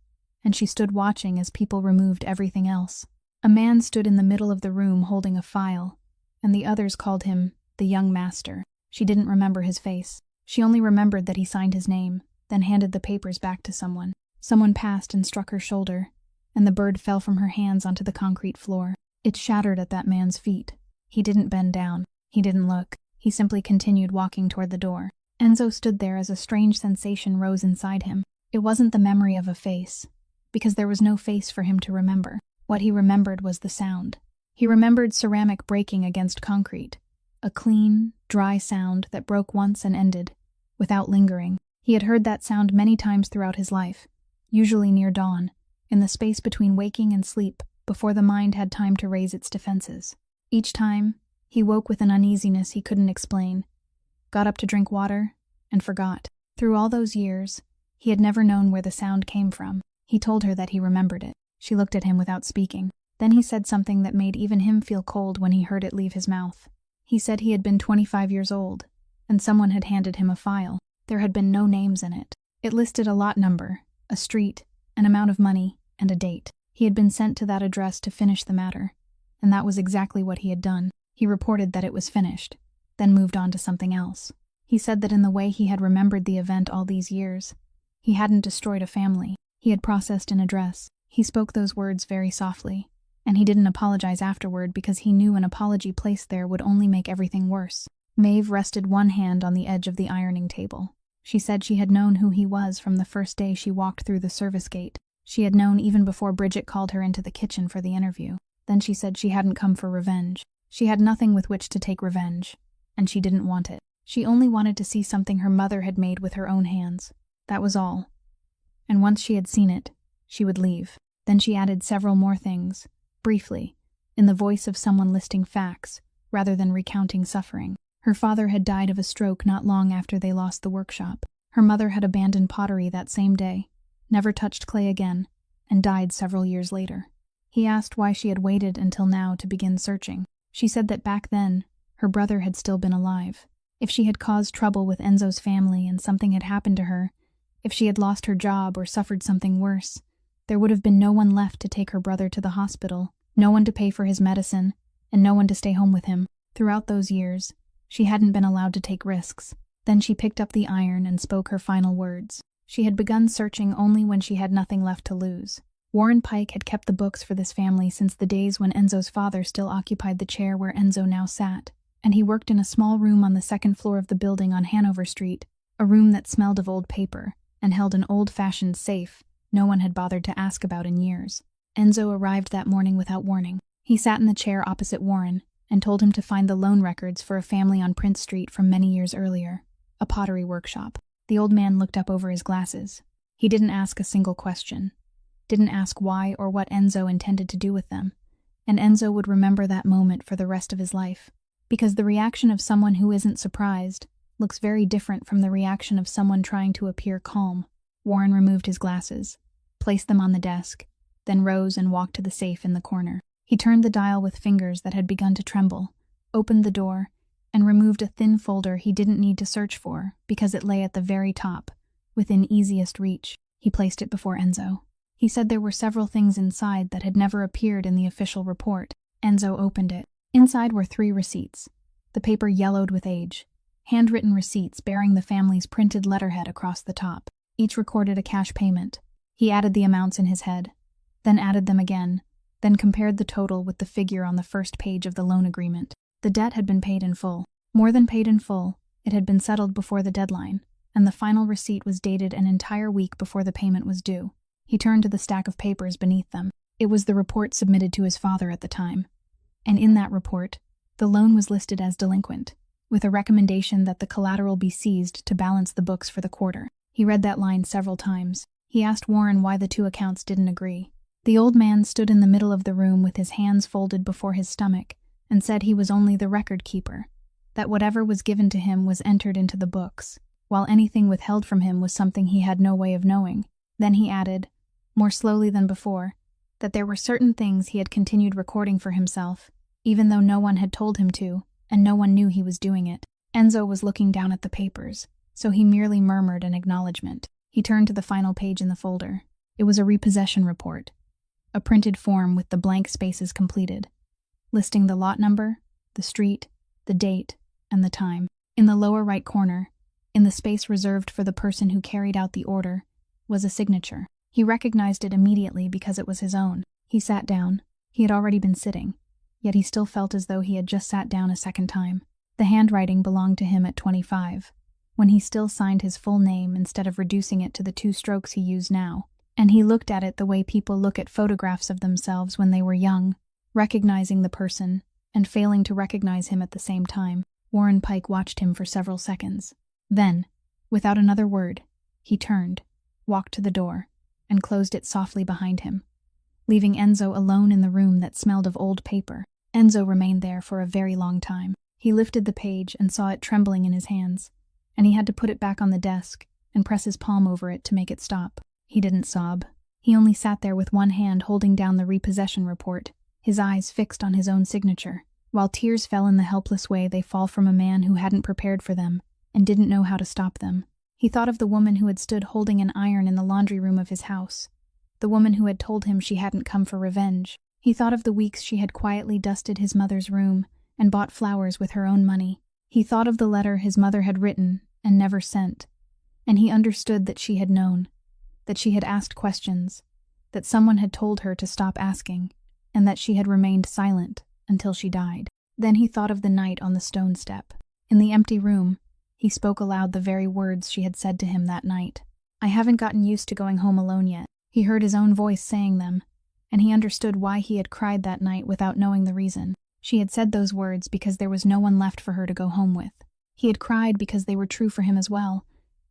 and she stood watching as people removed everything else. A man stood in the middle of the room holding a file, and the others called him the young master. She didn't remember his face. She only remembered that he signed his name, then handed the papers back to someone. Someone passed and struck her shoulder, and the bird fell from her hands onto the concrete floor. It shattered at that man's feet. He didn't bend down. He didn't look. He simply continued walking toward the door. Enzo stood there as a strange sensation rose inside him. It wasn't the memory of a face, because there was no face for him to remember. What he remembered was the sound. He remembered ceramic breaking against concrete, a clean, dry sound that broke once and ended, without lingering. He had heard that sound many times throughout his life, usually near dawn, in the space between waking and sleep, before the mind had time to raise its defenses. Each time, he woke with an uneasiness he couldn't explain, got up to drink water, and forgot. Through all those years, he had never known where the sound came from. He told her that he remembered it. She looked at him without speaking. Then he said something that made even him feel cold when he heard it leave his mouth. He said he had been 25 years old, and someone had handed him a file. There had been no names in it. It listed a lot number, a street, an amount of money, and a date. He had been sent to that address to finish the matter, and that was exactly what he had done. He reported that it was finished, then moved on to something else. He said that in the way he had remembered the event all these years, he hadn't destroyed a family. He had processed an address. He spoke those words very softly, and he didn't apologize afterward because he knew an apology placed there would only make everything worse. Maeve rested one hand on the edge of the ironing table. She said she had known who he was from the first day she walked through the service gate. She had known even before Bridget called her into the kitchen for the interview. Then she said she hadn't come for revenge. She had nothing with which to take revenge, and she didn't want it. She only wanted to see something her mother had made with her own hands. That was all. And once she had seen it, she would leave. Then she added several more things, briefly, in the voice of someone listing facts, rather than recounting suffering. Her father had died of a stroke not long after they lost the workshop. Her mother had abandoned pottery that same day, never touched clay again, and died several years later. He asked why she had waited until now to begin searching. She said that back then, her brother had still been alive. If she had caused trouble with Enzo's family and something had happened to her, if she had lost her job or suffered something worse, there would have been no one left to take her brother to the hospital, no one to pay for his medicine, and no one to stay home with him. Throughout those years, she hadn't been allowed to take risks. Then she picked up the iron and spoke her final words. She had begun searching only when she had nothing left to lose. Warren Pike had kept the books for this family since the days when Enzo's father still occupied the chair where Enzo now sat, and he worked in a small room on the second floor of the building on Hanover Street, a room that smelled of old paper and held an old-fashioned safe no one had bothered to ask about in years. Enzo arrived that morning without warning. He sat in the chair opposite Warren and told him to find the loan records for a family on Prince Street from many years earlier, a pottery workshop. The old man looked up over his glasses. He didn't ask a single question, didn't ask why or what Enzo intended to do with them, and Enzo would remember that moment for the rest of his life, because the reaction of someone who isn't surprised looks very different from the reaction of someone trying to appear calm. Warren removed his glasses, placed them on the desk, then rose and walked to the safe in the corner. He turned the dial with fingers that had begun to tremble, opened the door, and removed a thin folder he didn't need to search for because it lay at the very top, within easiest reach. He placed it before Enzo. He said there were several things inside that had never appeared in the official report. Enzo opened it. Inside were 3 receipts, the paper yellowed with age, handwritten receipts bearing the family's printed letterhead across the top. Each recorded a cash payment. He added the amounts in his head, then added them again, then compared the total with the figure on the first page of the loan agreement. The debt had been paid in full. More than paid in full, it had been settled before the deadline, and the final receipt was dated an entire week before the payment was due. He turned to the stack of papers beneath them. It was the report submitted to his father at the time, and in that report, The loan was listed as delinquent, with a recommendation that the collateral be seized to balance the books for the quarter. He read that line several times. He asked Warren why the two accounts didn't agree. The old man stood in the middle of the room with his hands folded before his stomach and said he was only the record keeper, that whatever was given to him was entered into the books, while anything withheld from him was something he had no way of knowing. Then he added, more slowly than before, that there were certain things he had continued recording for himself, even though no one had told him to, and no one knew he was doing it. Enzo was looking down at the papers, so he merely murmured an acknowledgement. He turned to the final page in the folder. It was a repossession report, a printed form with the blank spaces completed, listing the lot number, the street, the date, and the time. In the lower right corner, in the space reserved for the person who carried out the order, was a signature. He recognized it immediately because it was his own. He sat down. He had already been sitting, yet he still felt as though he had just sat down a second time. The handwriting belonged to him at 25, when he still signed his full name instead of reducing it to the 2 strokes he used now, and he looked at it the way people look at photographs of themselves when they were young, recognizing the person and failing to recognize him at the same time. Warren Pike watched him for several seconds. Then, without another word, he turned, walked to the door, and closed it softly behind him, leaving Enzo alone in the room that smelled of old paper. Enzo remained there for a very long time. He lifted the page and saw it trembling in his hands, and he had to put it back on the desk and press his palm over it to make it stop. He didn't sob. He only sat there with one hand holding down the repossession report, his eyes fixed on his own signature, while tears fell in the helpless way they fall from a man who hadn't prepared for them and didn't know how to stop them. He thought of the woman who had stood holding an iron in the laundry room of his house, the woman who had told him she hadn't come for revenge. He thought of the weeks she had quietly dusted his mother's room and bought flowers with her own money. He thought of the letter his mother had written and never sent, and he understood that she had known, that she had asked questions, that someone had told her to stop asking, and that she had remained silent until she died. Then he thought of the night on the stone step. In the empty room, he spoke aloud the very words she had said to him that night. I haven't gotten used to going home alone yet. He heard his own voice saying them, and he understood why he had cried that night without knowing the reason. She had said those words because there was no one left for her to go home with. He had cried because they were true for him as well,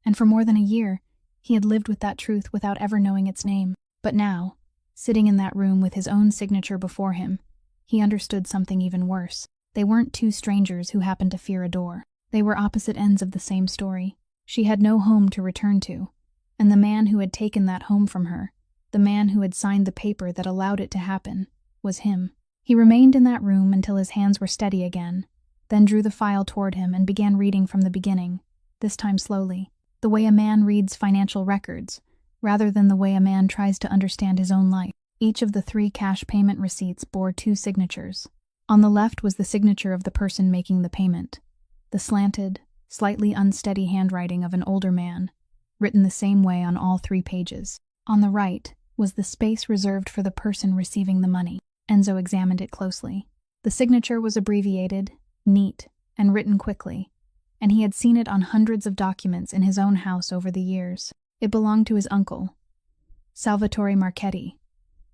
and for more than a year, he had lived with that truth without ever knowing its name. But now, sitting in that room with his own signature before him, he understood something even worse. They weren't two strangers who happened to fear a door. They were opposite ends of the same story. She had no home to return to, and the man who had taken that home from her, the man who had signed the paper that allowed it to happen, was him. He remained in that room until his hands were steady again, then drew the file toward him and began reading from the beginning, this time slowly, the way a man reads financial records, rather than the way a man tries to understand his own life. Each of the 3 cash payment receipts bore 2 signatures. On the left was the signature of the person making the payment, the slanted, slightly unsteady handwriting of an older man, written the same way on all 3 pages. On the right was the space reserved for the person receiving the money. Enzo examined it closely. The signature was abbreviated, neat, and written quickly, and he had seen it on hundreds of documents in his own house over the years. It belonged to his uncle, Salvatore Marchetti,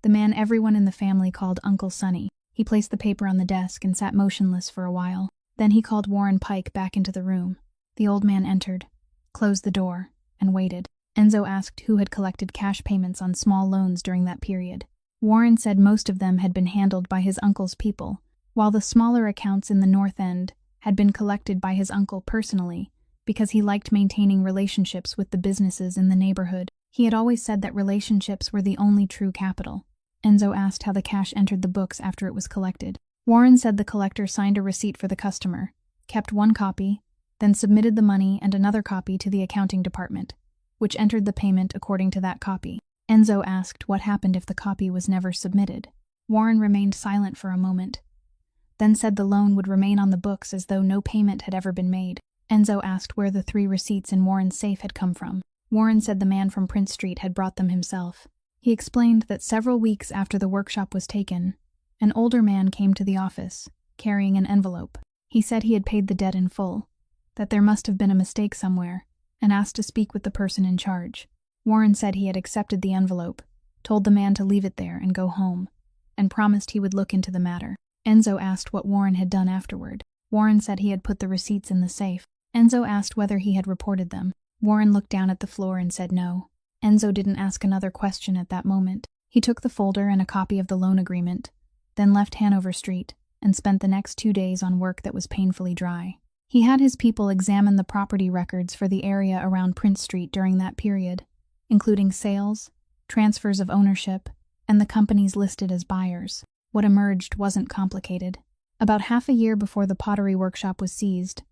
the man everyone in the family called Uncle Sonny. He placed the paper on the desk and sat motionless for a while. Then he called Warren Pike back into the room. The old man entered, closed the door, and waited. Enzo asked who had collected cash payments on small loans during that period. Warren said most of them had been handled by his uncle's people, while the smaller accounts in the North End had been collected by his uncle personally, because he liked maintaining relationships with the businesses in the neighborhood. He had always said that relationships were the only true capital. Enzo asked how the cash entered the books after it was collected. Warren said the collector signed a receipt for the customer, kept 1 copy, then submitted the money and another copy to the accounting department, which entered the payment according to that copy. Enzo asked what happened if the copy was never submitted. Warren remained silent for a moment, then said the loan would remain on the books as though no payment had ever been made. Enzo asked where the 3 receipts in Warren's safe had come from. Warren said the man from Prince Street had brought them himself. He explained that several weeks after the workshop was taken, an older man came to the office, carrying an envelope. He said he had paid the debt in full, that there must have been a mistake somewhere, and asked to speak with the person in charge. Warren said he had accepted the envelope, told the man to leave it there and go home, and promised he would look into the matter. Enzo asked what Warren had done afterward. Warren said he had put the receipts in the safe. Enzo asked whether he had reported them. Warren looked down at the floor and said no. Enzo didn't ask another question at that moment. He took the folder and a copy of the loan agreement, then left Hanover Street, and spent the next 2 days on work that was painfully dry. He had his people examine the property records for the area around Prince Street during that period, including sales, transfers of ownership, and the companies listed as buyers. What emerged wasn't complicated. About half a year before the pottery workshop was seized,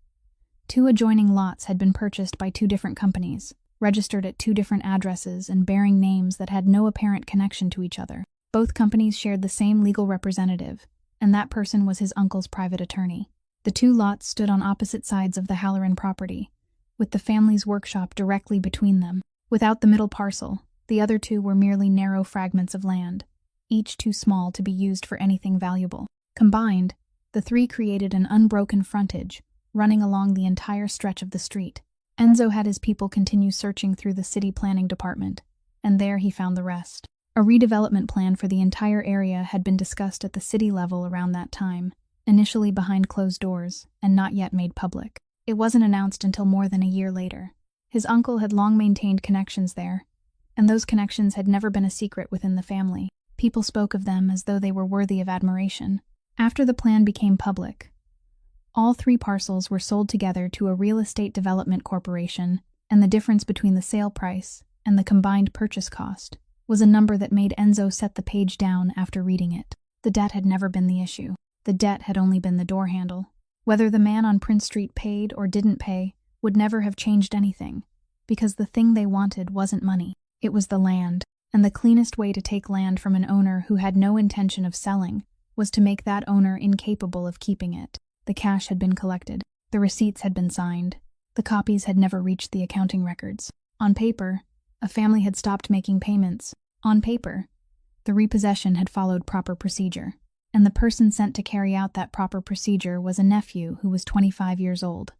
2 adjoining lots had been purchased by 2 different companies, registered at 2 different addresses and bearing names that had no apparent connection to each other. Both companies shared the same legal representative, and that person was his uncle's private attorney. The 2 lots stood on opposite sides of the Halloran property, with the family's workshop directly between them. Without the middle parcel, the other 2 were merely narrow fragments of land, each too small to be used for anything valuable. Combined, the 3 created an unbroken frontage, running along the entire stretch of the street. Enzo had his people continue searching through the city planning department, and there he found the rest. A redevelopment plan for the entire area had been discussed at the city level around that time, initially behind closed doors, and not yet made public. It wasn't announced until more than a year later. His uncle had long maintained connections there, and those connections had never been a secret within the family. People spoke of them as though they were worthy of admiration. After the plan became public, all 3 parcels were sold together to a real estate development corporation, and the difference between the sale price and the combined purchase cost was a number that made Enzo set the page down after reading it. The debt had never been the issue. The debt had only been the door handle. Whether the man on Prince Street paid or didn't pay would never have changed anything, because the thing they wanted wasn't money. It was the land, and the cleanest way to take land from an owner who had no intention of selling was to make that owner incapable of keeping it. The cash had been collected. The receipts had been signed. The copies had never reached the accounting records. On paper, a family had stopped making payments. On paper, the repossession had followed proper procedure, and the person sent to carry out that proper procedure was a nephew who was 25 years old.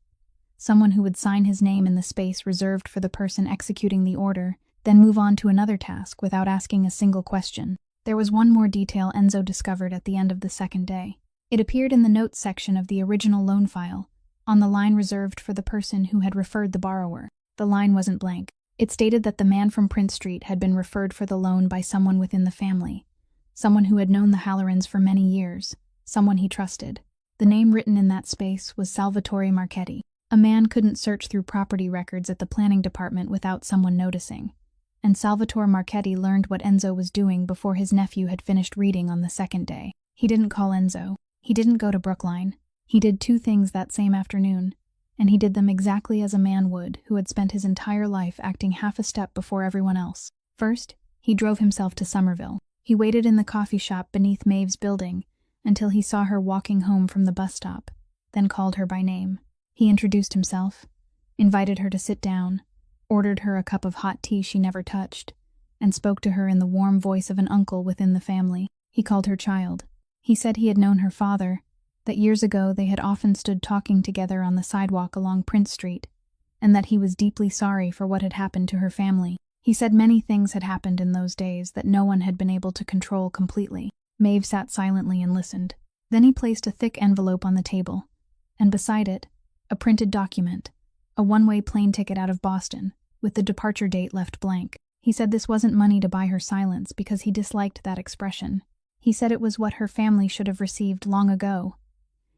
Someone who would sign his name in the space reserved for the person executing the order, then move on to another task without asking a single question. There was one more detail Enzo discovered at the end of the second day. It appeared in the notes section of the original loan file, on the line reserved for the person who had referred the borrower. The line wasn't blank. It stated that the man from Prince Street had been referred for the loan by someone within the family, someone who had known the Hallorans for many years, someone he trusted. The name written in that space was Salvatore Marchetti. A man couldn't search through property records at the planning department without someone noticing, and Salvatore Marchetti learned what Enzo was doing before his nephew had finished reading on the second day. He didn't call Enzo. He didn't go to Brookline. He did 2 things that same afternoon, and he did them exactly as a man would who had spent his entire life acting half a step before everyone else. First, he drove himself to Somerville. He waited in the coffee shop beneath Maeve's building until he saw her walking home from the bus stop, then called her by name. He introduced himself, invited her to sit down, ordered her a cup of hot tea she never touched, and spoke to her in the warm voice of an uncle within the family. He called her child. He said he had known her father, that years ago they had often stood talking together on the sidewalk along Prince Street, and that he was deeply sorry for what had happened to her family. He said many things had happened in those days that no one had been able to control completely. Maeve sat silently and listened. Then he placed a thick envelope on the table, and beside it, a printed document, a one-way plane ticket out of Boston, with the departure date left blank. He said this wasn't money to buy her silence because he disliked that expression. He said it was what her family should have received long ago,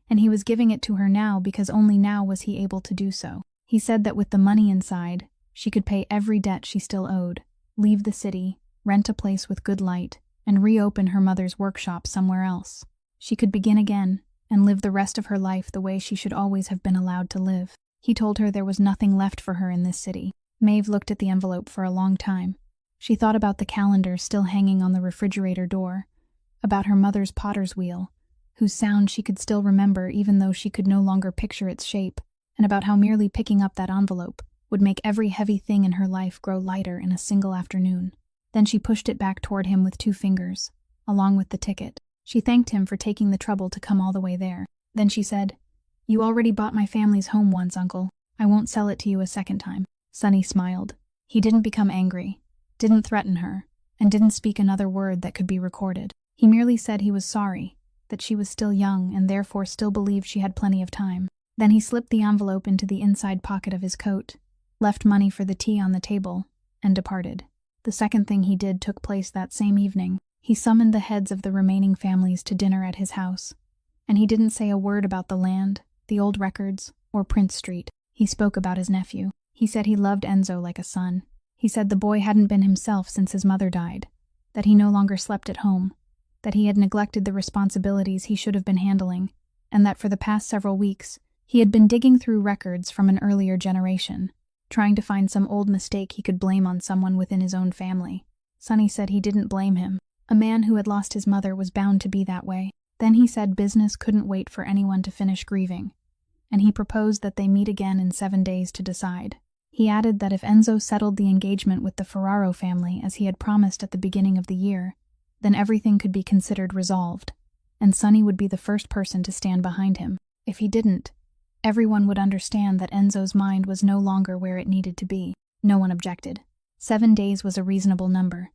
and he was giving it to her now because only now was he able to do so. He said that with the money inside, she could pay every debt she still owed, leave the city, rent a place with good light, and reopen her mother's workshop somewhere else. She could begin again and live the rest of her life the way she should always have been allowed to live. He told her there was nothing left for her in this city. Maeve looked at the envelope for a long time. She thought about the calendar still hanging on the refrigerator door, about her mother's potter's wheel, whose sound she could still remember even though she could no longer picture its shape, and about how merely picking up that envelope would make every heavy thing in her life grow lighter in a single afternoon. Then she pushed it back toward him with 2 fingers, along with the ticket. She thanked him for taking the trouble to come all the way there. Then she said, "You already bought my family's home once, Uncle. I won't sell it to you a second time." Sonny smiled. He didn't become angry, didn't threaten her, and didn't speak another word that could be recorded. He merely said he was sorry, that she was still young and therefore still believed she had plenty of time. Then he slipped the envelope into the inside pocket of his coat, left money for the tea on the table, and departed. The second thing he did took place that same evening. He summoned the heads of the remaining families to dinner at his house, and he didn't say a word about the land, the old records, or Prince Street. He spoke about his nephew. He said he loved Enzo like a son. He said the boy hadn't been himself since his mother died, that he no longer slept at home, that he had neglected the responsibilities he should have been handling, and that for the past several weeks he had been digging through records from an earlier generation, trying to find some old mistake he could blame on someone within his own family. Sonny said he didn't blame him. A man who had lost his mother was bound to be that way. Then he said business couldn't wait for anyone to finish grieving, and he proposed that they meet again in 7 days to decide. He added that if Enzo settled the engagement with the Ferraro family as he had promised at the beginning of the year, then everything could be considered resolved, and Sonny would be the first person to stand behind him. If he didn't, everyone would understand that Enzo's mind was no longer where it needed to be. No one objected. 7 days was a reasonable number,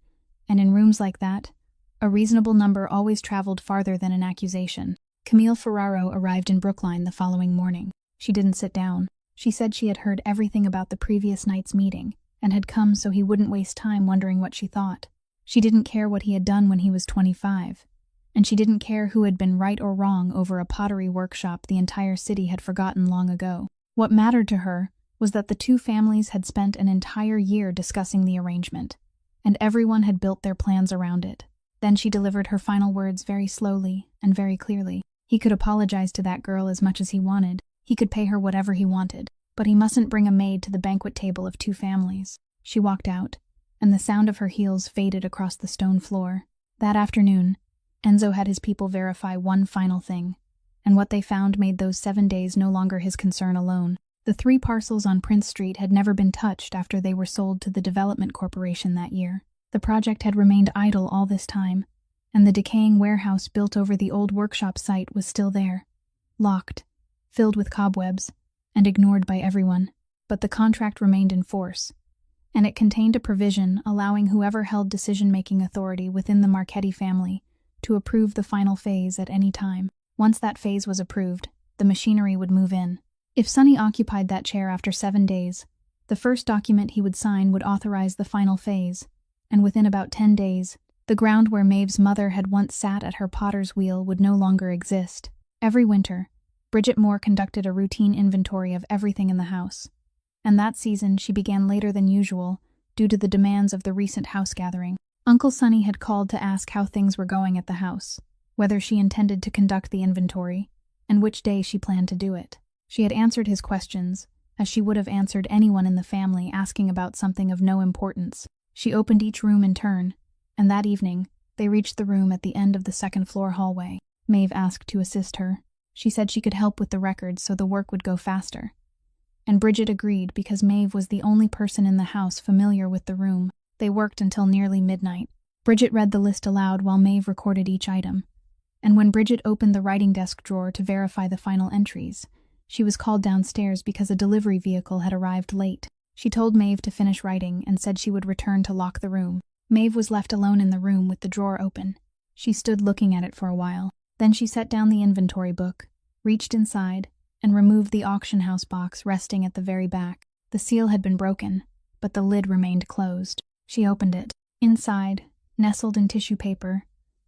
and in rooms like that, a reasonable number always traveled farther than an accusation. Camille Ferraro arrived in Brookline the following morning. She didn't sit down. She said she had heard everything about the previous night's meeting, and had come so he wouldn't waste time wondering what she thought. She didn't care what he had done when he was 25, and she didn't care who had been right or wrong over a pottery workshop the entire city had forgotten long ago. What mattered to her was that the two families had spent an entire year discussing the arrangement, and everyone had built their plans around it. Then she delivered her final words very slowly and very clearly. He could apologize to that girl as much as he wanted. He could pay her whatever he wanted, but he mustn't bring a maid to the banquet table of two families. She walked out, and the sound of her heels faded across the stone floor. That afternoon, Enzo had his people verify one final thing, and what they found made those 7 days no longer his concern alone. The 3 parcels on Prince Street had never been touched after they were sold to the Development Corporation that year. The project had remained idle all this time, and the decaying warehouse built over the old workshop site was still there, locked, filled with cobwebs, and ignored by everyone. But the contract remained in force, and it contained a provision allowing whoever held decision-making authority within the Marchetti family to approve the final phase at any time. Once that phase was approved, the machinery would move in. If Sonny occupied that chair after 7 days, the first document he would sign would authorize the final phase, and within about 10 days, the ground where Maeve's mother had once sat at her potter's wheel would no longer exist. Every winter, Bridget Moore conducted a routine inventory of everything in the house, and that season she began later than usual due to the demands of the recent house gathering. Uncle Sonny had called to ask how things were going at the house, whether she intended to conduct the inventory, and which day she planned to do it. She had answered his questions, as she would have answered anyone in the family asking about something of no importance. She opened each room in turn, and that evening, they reached the room at the end of the second-floor hallway. Maeve asked to assist her. She said she could help with the records so the work would go faster. And Bridget agreed because Maeve was the only person in the house familiar with the room. They worked until nearly midnight. Bridget read the list aloud while Maeve recorded each item. And when Bridget opened the writing desk drawer to verify the final entries, she was called downstairs because a delivery vehicle had arrived late. She told Maeve to finish writing and said she would return to lock the room. Maeve was left alone in the room with the drawer open. She stood looking at it for a while. Then she set down the inventory book, reached inside, and removed the auction house box resting at the very back. The seal had been broken, but the lid remained closed. She opened it. Inside, nestled in tissue paper,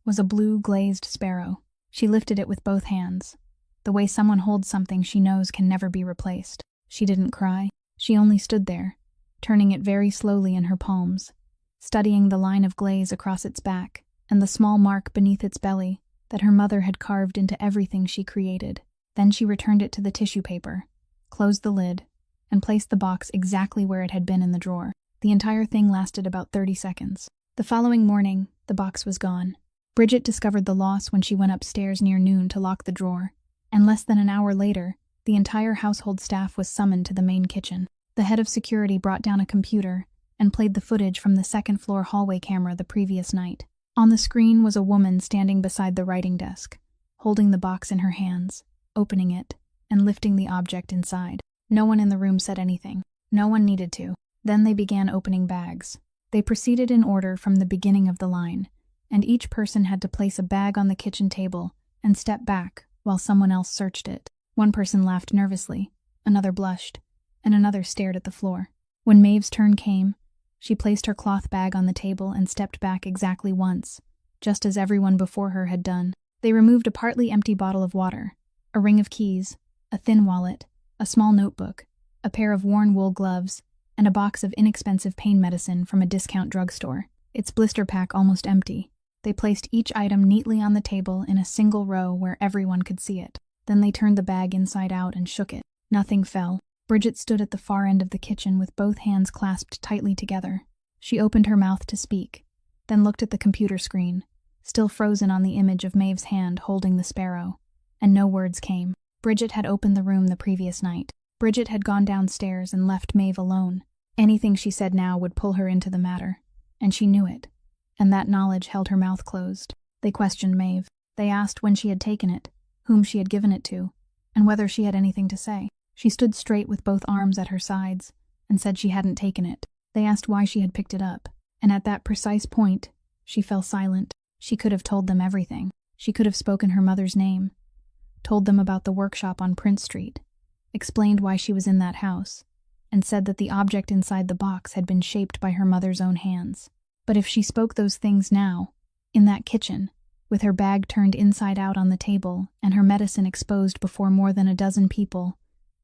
was a blue glazed sparrow. She lifted it with both hands, the way someone holds something she knows can never be replaced. She didn't cry. She only stood there, turning it very slowly in her palms, studying the line of glaze across its back and the small mark beneath its belly that her mother had carved into everything she created. Then she returned it to the tissue paper, closed the lid, and placed the box exactly where it had been in the drawer. The entire thing lasted about 30 seconds. The following morning, the box was gone. Bridget discovered the loss when she went upstairs near noon to lock the drawer, and less than an hour later, the entire household staff was summoned to the main kitchen. The head of security brought down a computer and played the footage from the second-floor hallway camera the previous night. On the screen was a woman standing beside the writing desk, holding the box in her hands, opening it, and lifting the object inside. No one in the room said anything. No one needed to. Then they began opening bags. They proceeded in order from the beginning of the line, and each person had to place a bag on the kitchen table and stepped back while someone else searched it. One person laughed nervously, another blushed, and another stared at the floor. When Maeve's turn came, she placed her cloth bag on the table and stepped back exactly once, just as everyone before her had done. They removed a partly empty bottle of water, a ring of keys, a thin wallet, a small notebook, a pair of worn wool gloves, and a box of inexpensive pain medicine from a discount drugstore, its blister pack almost empty. They placed each item neatly on the table in a single row where everyone could see it. Then they turned the bag inside out and shook it. Nothing fell. Bridget stood at the far end of the kitchen with both hands clasped tightly together. She opened her mouth to speak, then looked at the computer screen, still frozen on the image of Maeve's hand holding the sparrow, and no words came. Bridget had opened the room the previous night. Bridget had gone downstairs and left Maeve alone. Anything she said now would pull her into the matter, and she knew it, and that knowledge held her mouth closed. They questioned Maeve. They asked when she had taken it, whom she had given it to, and whether she had anything to say. She stood straight with both arms at her sides and said she hadn't taken it. They asked why she had picked it up, and at that precise point, she fell silent. She could have told them everything. She could have spoken her mother's name, told them about the workshop on Prince Street, explained why she was in that house, and said that the object inside the box had been shaped by her mother's own hands. But if she spoke those things now, in that kitchen, with her bag turned inside out on the table and her medicine exposed before more than a dozen people,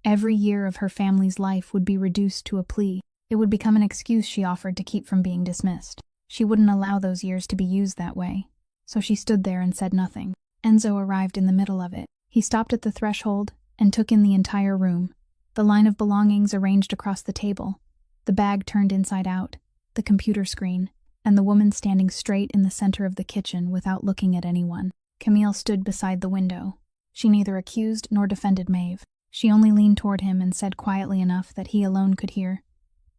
every year of her family's life would be reduced to a plea. It would become an excuse she offered to keep from being dismissed. She wouldn't allow those years to be used that way. So she stood there and said nothing. Enzo arrived in the middle of it. He stopped at the threshold and took in the entire room. The line of belongings arranged across the table, the bag turned inside out, the computer screen, and the woman standing straight in the center of the kitchen without looking at anyone. Camille stood beside the window. She neither accused nor defended Maeve. She only leaned toward him and said quietly enough that he alone could hear,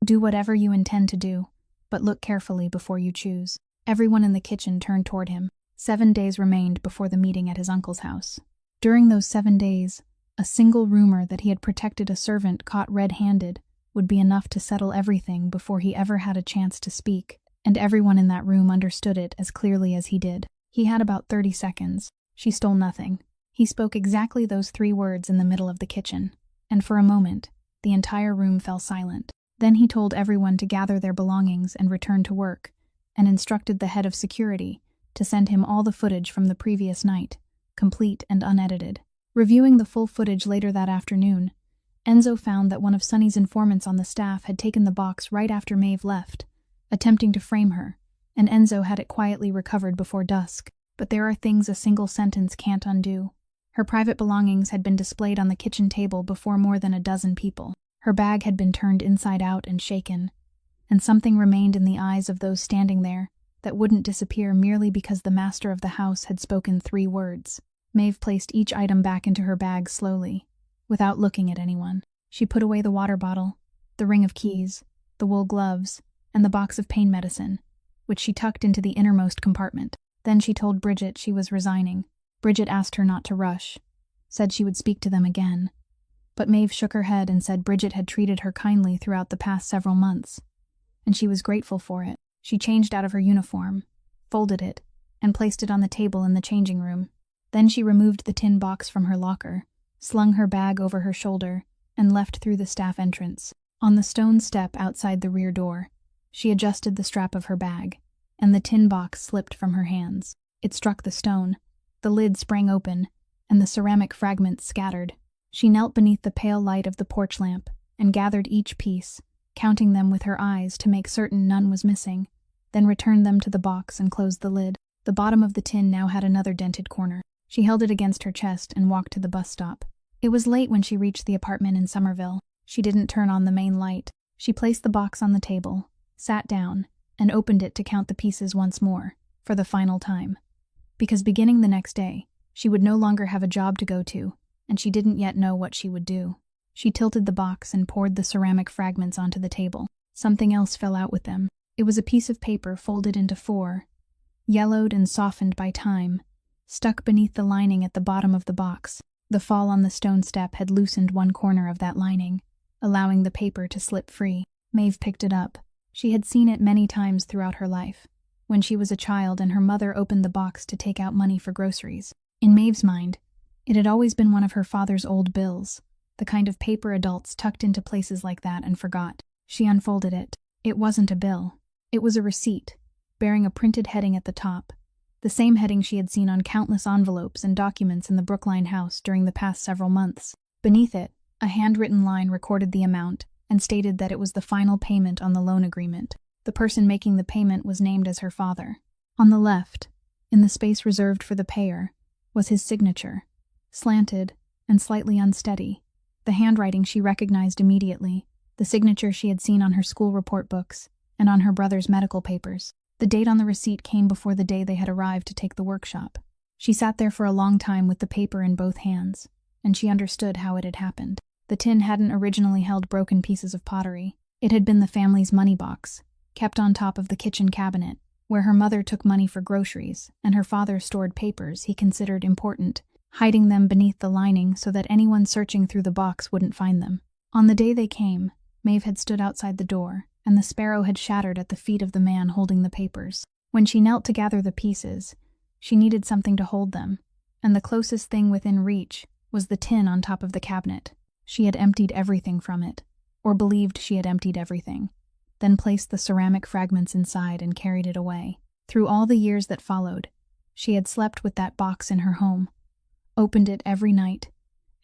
"Do whatever you intend to do, but look carefully before you choose." Everyone in the kitchen turned toward him. 7 days remained before the meeting at his uncle's house. During those 7 days, a single rumor that he had protected a servant caught red-handed would be enough to settle everything before he ever had a chance to speak, and everyone in that room understood it as clearly as he did. He had about 30 seconds. She stole nothing. He spoke exactly those 3 words in the middle of the kitchen, and for a moment, the entire room fell silent. Then he told everyone to gather their belongings and return to work, and instructed the head of security to send him all the footage from the previous night, complete and unedited. Reviewing the full footage later that afternoon, Enzo found that one of Sonny's informants on the staff had taken the box right after Maeve left, attempting to frame her, and Enzo had it quietly recovered before dusk. But there are things a single sentence can't undo. Her private belongings had been displayed on the kitchen table before more than a dozen people. Her bag had been turned inside out and shaken, and something remained in the eyes of those standing there that wouldn't disappear merely because the master of the house had spoken 3 words. Maeve placed each item back into her bag slowly, without looking at anyone. She put away the water bottle, the ring of keys, the wool gloves, and the box of pain medicine, which she tucked into the innermost compartment. Then she told Bridget she was resigning. Bridget asked her not to rush, said she would speak to them again. But Maeve shook her head and said Bridget had treated her kindly throughout the past several months, and she was grateful for it. She changed out of her uniform, folded it, and placed it on the table in the changing room. Then she removed the tin box from her locker, slung her bag over her shoulder, and left through the staff entrance. On the stone step outside the rear door, she adjusted the strap of her bag, and the tin box slipped from her hands. It struck the stone, the lid sprang open, and the ceramic fragments scattered. She knelt beneath the pale light of the porch lamp and gathered each piece, counting them with her eyes to make certain none was missing, then returned them to the box and closed the lid. The bottom of the tin now had another dented corner. She held it against her chest and walked to the bus stop. It was late when she reached the apartment in Somerville. She didn't turn on the main light. She placed the box on the table, sat down, and opened it to count the pieces once more, for the final time. Because beginning the next day, she would no longer have a job to go to, and she didn't yet know what she would do. She tilted the box and poured the ceramic fragments onto the table. Something else fell out with them. It was a piece of paper folded into 4, yellowed and softened by time, stuck beneath the lining at the bottom of the box. The fall on the stone step had loosened one corner of that lining, allowing the paper to slip free. Maeve picked it up. She had seen it many times throughout her life, when she was a child and her mother opened the box to take out money for groceries. In Maeve's mind, it had always been one of her father's old bills, the kind of paper adults tucked into places like that and forgot. She unfolded it. It wasn't a bill. It was a receipt, bearing a printed heading at the top, the same heading she had seen on countless envelopes and documents in the Brookline house during the past several months. Beneath it, a handwritten line recorded the amount and stated that it was the final payment on the loan agreement. The person making the payment was named as her father. On the left, in the space reserved for the payer, was his signature, slanted and slightly unsteady. The handwriting she recognized immediately, the signature she had seen on her school report books and on her brother's medical papers. The date on the receipt came before the day they had arrived to take the workshop. She sat there for a long time with the paper in both hands, and she understood how it had happened. The tin hadn't originally held broken pieces of pottery. It had been the family's money box, kept on top of the kitchen cabinet, where her mother took money for groceries and her father stored papers he considered important, hiding them beneath the lining so that anyone searching through the box wouldn't find them. On the day they came, Maeve had stood outside the door, and the sparrow had shattered at the feet of the man holding the papers. When she knelt to gather the pieces, she needed something to hold them, and the closest thing within reach was the tin on top of the cabinet. She had emptied everything from it, or believed she had emptied everything, then placed the ceramic fragments inside and carried it away. Through all the years that followed, she had slept with that box in her home, opened it every night,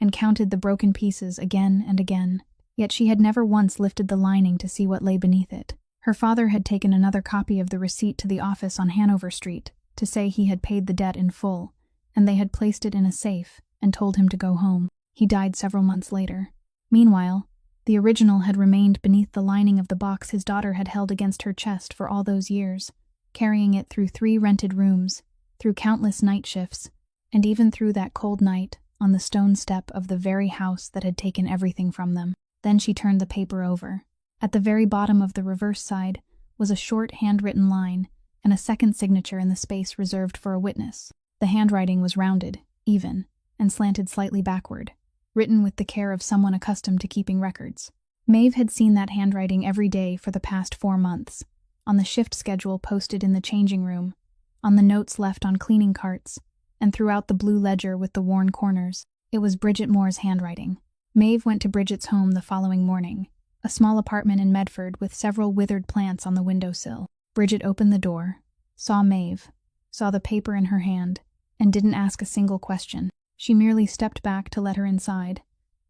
and counted the broken pieces again and again. Yet she had never once lifted the lining to see what lay beneath it. Her father had taken another copy of the receipt to the office on Hanover Street to say he had paid the debt in full, and they had placed it in a safe and told him to go home. He died several months later. Meanwhile, the original had remained beneath the lining of the box his daughter had held against her chest for all those years, carrying it through 3 rented rooms, through countless night shifts, and even through that cold night on the stone step of the very house that had taken everything from them. Then she turned the paper over. At the very bottom of the reverse side was a short handwritten line and a second signature in the space reserved for a witness. The handwriting was rounded, even, and slanted slightly backward, written with the care of someone accustomed to keeping records. Maeve had seen that handwriting every day for the past 4 months, on the shift schedule posted in the changing room, on the notes left on cleaning carts, and throughout the blue ledger with the worn corners. It was Bridget Moore's handwriting. Maeve went to Bridget's home the following morning, a small apartment in Medford with several withered plants on the windowsill. Bridget opened the door, saw Maeve, saw the paper in her hand, and didn't ask a single question. She merely stepped back to let her inside,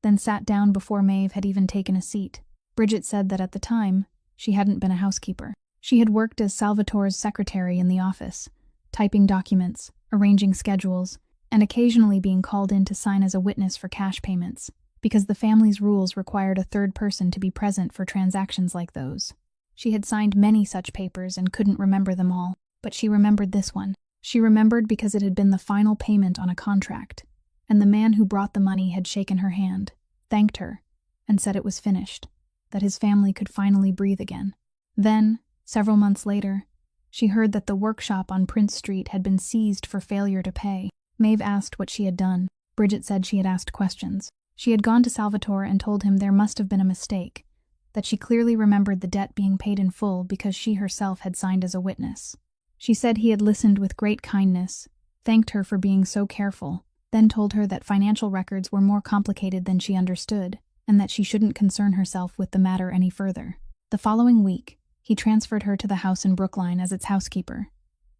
then sat down before Maeve had even taken a seat. Bridget said that at the time, she hadn't been a housekeeper. She had worked as Salvatore's secretary in the office, typing documents, arranging schedules, and occasionally being called in to sign as a witness for cash payments, because the family's rules required a third person to be present for transactions like those. She had signed many such papers and couldn't remember them all, but she remembered this one. She remembered because it had been the final payment on a contract, and the man who brought the money had shaken her hand, thanked her, and said it was finished, that his family could finally breathe again. Then, several months later, she heard that the workshop on Prince Street had been seized for failure to pay. Maeve asked what she had done. Bridget said she had asked questions. She had gone to Salvatore and told him there must have been a mistake, that she clearly remembered the debt being paid in full because she herself had signed as a witness. She said he had listened with great kindness, thanked her for being so careful, then told her that financial records were more complicated than she understood, and that she shouldn't concern herself with the matter any further. The following week, he transferred her to the house in Brookline as its housekeeper,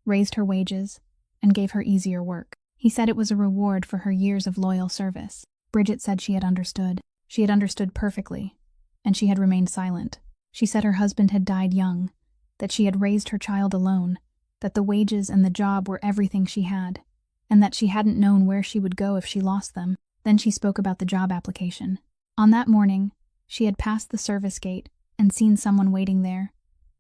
raised her wages, and gave her easier work. He said it was a reward for her years of loyal service. Bridget said she had understood. She had understood perfectly, and she had remained silent. She said her husband had died young, that she had raised her child alone, that the wages and the job were everything she had, and that she hadn't known where she would go if she lost them. Then she spoke about the job application. On that morning, she had passed the service gate and seen someone waiting there,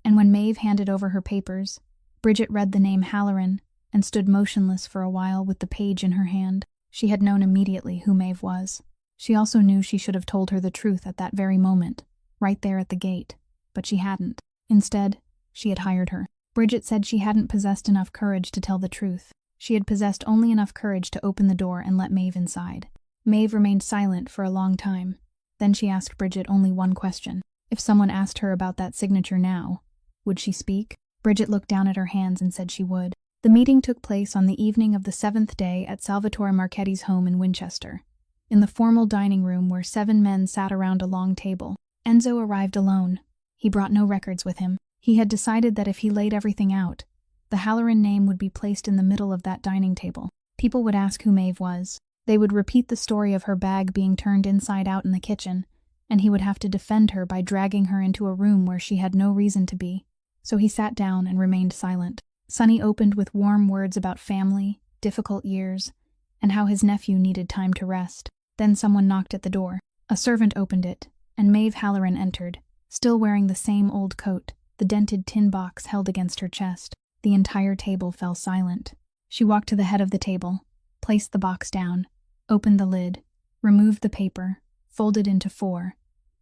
and when Maeve handed over her papers, Bridget read the name Halloran and stood motionless for a while with the page in her hand. She had known immediately who Maeve was. She also knew she should have told her the truth at that very moment, right there at the gate, but she hadn't. Instead, she had hired her. Bridget said she hadn't possessed enough courage to tell the truth. She had possessed only enough courage to open the door and let Maeve inside. Maeve remained silent for a long time. Then she asked Bridget only one question. If someone asked her about that signature now, would she speak? Bridget looked down at her hands and said she would. The meeting took place on the evening of the 7th day at Salvatore Marchetti's home in Winchester. In the formal dining room where 7 men sat around a long table, Enzo arrived alone. He brought no records with him. He had decided that if he laid everything out, the Halloran name would be placed in the middle of that dining table. People would ask who Maeve was. They would repeat the story of her bag being turned inside out in the kitchen, and he would have to defend her by dragging her into a room where she had no reason to be. So he sat down and remained silent. Sonny opened with warm words about family, difficult years, and how his nephew needed time to rest. Then someone knocked at the door. A servant opened it, and Maeve Halloran entered, still wearing the same old coat, the dented tin box held against her chest. The entire table fell silent. She walked to the head of the table, placed the box down, opened the lid, removed the paper, folded into 4,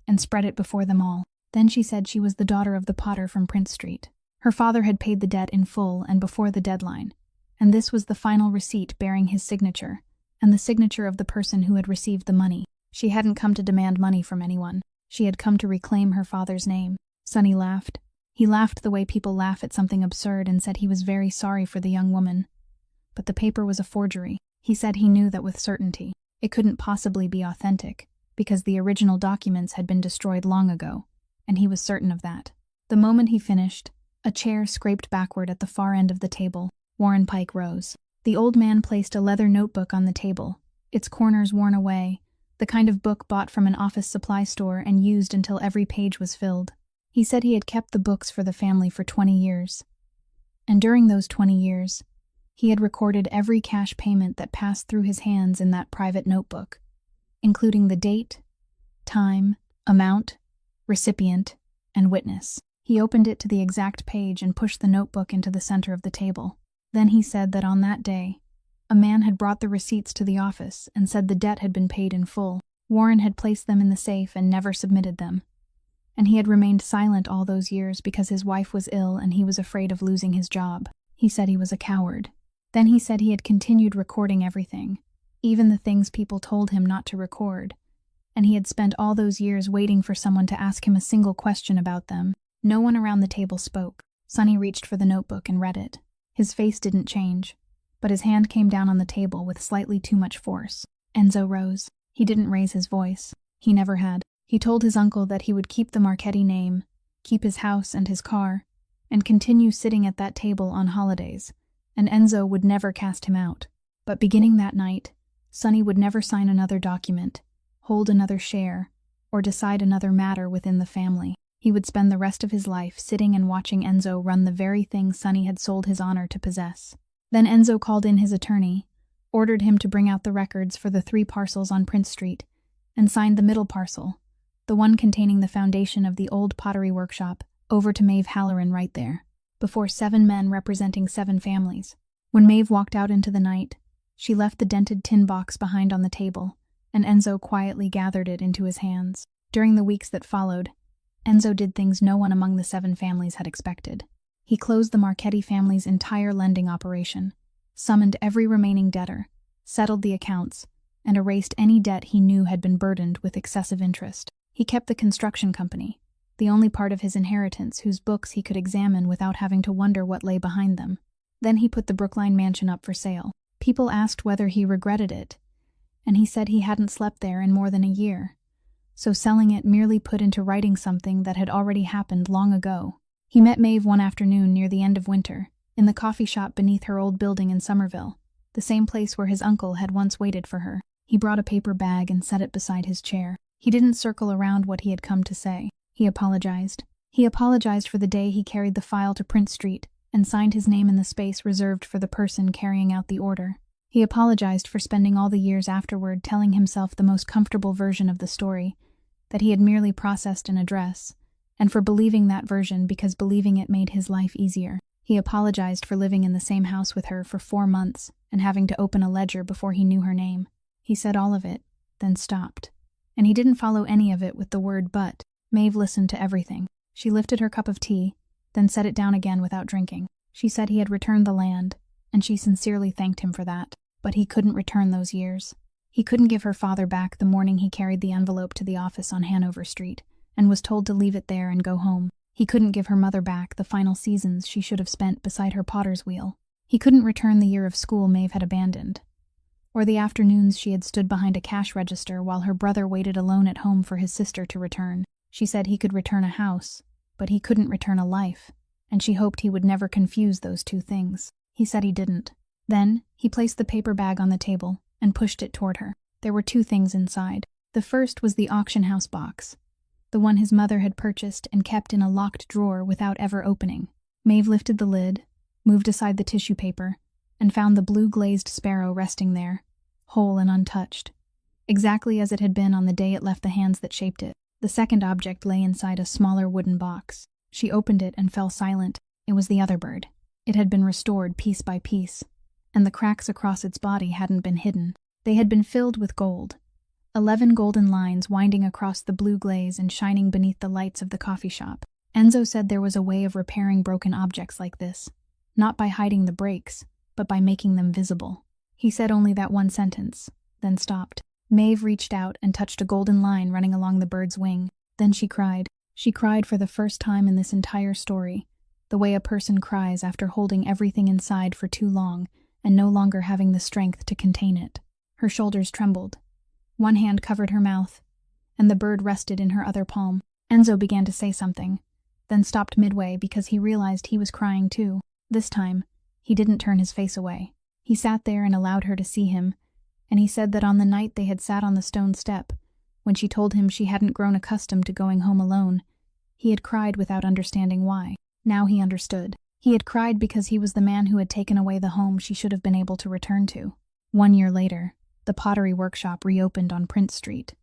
and spread it before them all. Then she said she was the daughter of the potter from Prince Street. Her father had paid the debt in full and before the deadline, and this was the final receipt bearing his signature, and the signature of the person who had received the money. She hadn't come to demand money from anyone. She had come to reclaim her father's name. Sonny laughed. He laughed the way people laugh at something absurd and said he was very sorry for the young woman. But the paper was a forgery. He said he knew that with certainty. It couldn't possibly be authentic, because the original documents had been destroyed long ago, and he was certain of that. The moment he finished, a chair scraped backward at the far end of the table. Warren Pike rose. The old man placed a leather notebook on the table, its corners worn away, the kind of book bought from an office supply store and used until every page was filled. He said he had kept the books for the family for 20 years. And during those 20 years, he had recorded every cash payment that passed through his hands in that private notebook, including the date, time, amount, recipient, and witness. He opened it to the exact page and pushed the notebook into the center of the table. Then he said that on that day, a man had brought the receipts to the office and said the debt had been paid in full. Warren had placed them in the safe and never submitted them. And he had remained silent all those years because his wife was ill and he was afraid of losing his job. He said he was a coward. Then he said he had continued recording everything, even the things people told him not to record, and he had spent all those years waiting for someone to ask him a single question about them. No one around the table spoke. Sonny reached for the notebook and read it. His face didn't change, but his hand came down on the table with slightly too much force. Enzo rose. He didn't raise his voice. He never had. He told his uncle that he would keep the Marchetti name, keep his house and his car, and continue sitting at that table on holidays, and Enzo would never cast him out. But beginning that night, Sonny would never sign another document, hold another share, or decide another matter within the family. He would spend the rest of his life sitting and watching Enzo run the very thing Sonny had sold his honor to possess. Then Enzo called in his attorney, ordered him to bring out the records for the 3 parcels on Prince Street, and signed the middle parcel, the one containing the foundation of the old pottery workshop, over to Maeve Halloran right there, before 7 men representing 7 families. When Maeve walked out into the night, she left the dented tin box behind on the table, and Enzo quietly gathered it into his hands. During the weeks that followed, Enzo did things no one among the 7 families had expected. He closed the Marchetti family's entire lending operation, summoned every remaining debtor, settled the accounts, and erased any debt he knew had been burdened with excessive interest. He kept the construction company, the only part of his inheritance whose books he could examine without having to wonder what lay behind them. Then he put the Brookline mansion up for sale. People asked whether he regretted it, and he said he hadn't slept there in more than a year. So selling it merely put into writing something that had already happened long ago. He met Maeve one afternoon near the end of winter, in the coffee shop beneath her old building in Somerville, the same place where his uncle had once waited for her. He brought a paper bag and set it beside his chair. He didn't circle around what he had come to say. He apologized. He apologized for the day he carried the file to Prince Street and signed his name in the space reserved for the person carrying out the order. He apologized for spending all the years afterward telling himself the most comfortable version of the story, that he had merely processed an address, and for believing that version because believing it made his life easier. He apologized for living in the same house with her for 4 months and having to open a ledger before he knew her name. He said all of it, then stopped. And he didn't follow any of it with the word but. Maeve listened to everything. She lifted her cup of tea, then set it down again without drinking. She said he had returned the land, and she sincerely thanked him for that. But he couldn't return those years. He couldn't give her father back the morning he carried the envelope to the office on Hanover Street, and was told to leave it there and go home. He couldn't give her mother back the final seasons she should have spent beside her potter's wheel. He couldn't return the year of school Maeve had abandoned, or the afternoons she had stood behind a cash register while her brother waited alone at home for his sister to return. She said he could return a house, but he couldn't return a life, and she hoped he would never confuse those two things. He said he didn't. Then, he placed the paper bag on the table and pushed it toward her. There were two things inside. The first was the auction house box, the one his mother had purchased and kept in a locked drawer without ever opening. Maeve lifted the lid, moved aside the tissue paper, and found the blue-glazed sparrow resting there, whole and untouched, exactly as it had been on the day it left the hands that shaped it. The second object lay inside a smaller wooden box. She opened it and fell silent. It was the other bird. It had been restored piece by piece, and the cracks across its body hadn't been hidden. They had been filled with gold. 11 golden lines winding across the blue glaze and shining beneath the lights of the coffee shop. Enzo said there was a way of repairing broken objects like this, not by hiding the breaks, but by making them visible. He said only that one sentence, then stopped. Maeve reached out and touched a golden line running along the bird's wing. Then she cried. She cried for the first time in this entire story, the way a person cries after holding everything inside for too long and no longer having the strength to contain it. Her shoulders trembled. One hand covered her mouth, and the bird rested in her other palm. Enzo began to say something, then stopped midway because he realized he was crying too. This time, he didn't turn his face away. He sat there and allowed her to see him, and he said that on the night they had sat on the stone step, when she told him she hadn't grown accustomed to going home alone, he had cried without understanding why. Now he understood. He had cried because he was the man who had taken away the home she should have been able to return to. 1 year later, the pottery workshop reopened on Prince Street,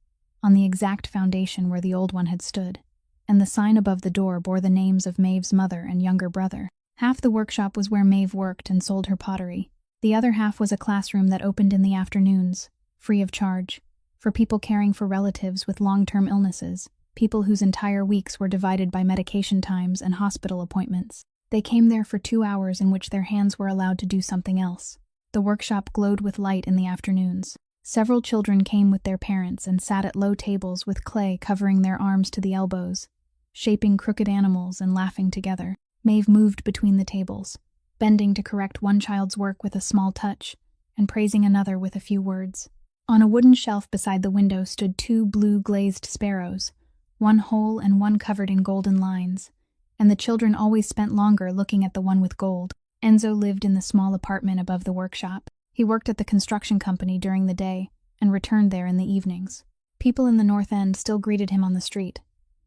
on the exact foundation where the old one had stood, and the sign above the door bore the names of Maeve's mother and younger brother. Half the workshop was where Maeve worked and sold her pottery. The other half was a classroom that opened in the afternoons, free of charge, for people caring for relatives with long-term illnesses, people whose entire weeks were divided by medication times and hospital appointments. They came there for 2 hours in which their hands were allowed to do something else. The workshop glowed with light in the afternoons. Several children came with their parents and sat at low tables with clay covering their arms to the elbows, shaping crooked animals and laughing together. Maeve moved between the tables, bending to correct one child's work with a small touch, and praising another with a few words. On a wooden shelf beside the window stood 2 blue-glazed sparrows, one whole and one covered in golden lines, and the children always spent longer looking at the one with gold. Enzo lived in the small apartment above the workshop. He worked at the construction company during the day and returned there in the evenings. People in the North End still greeted him on the street,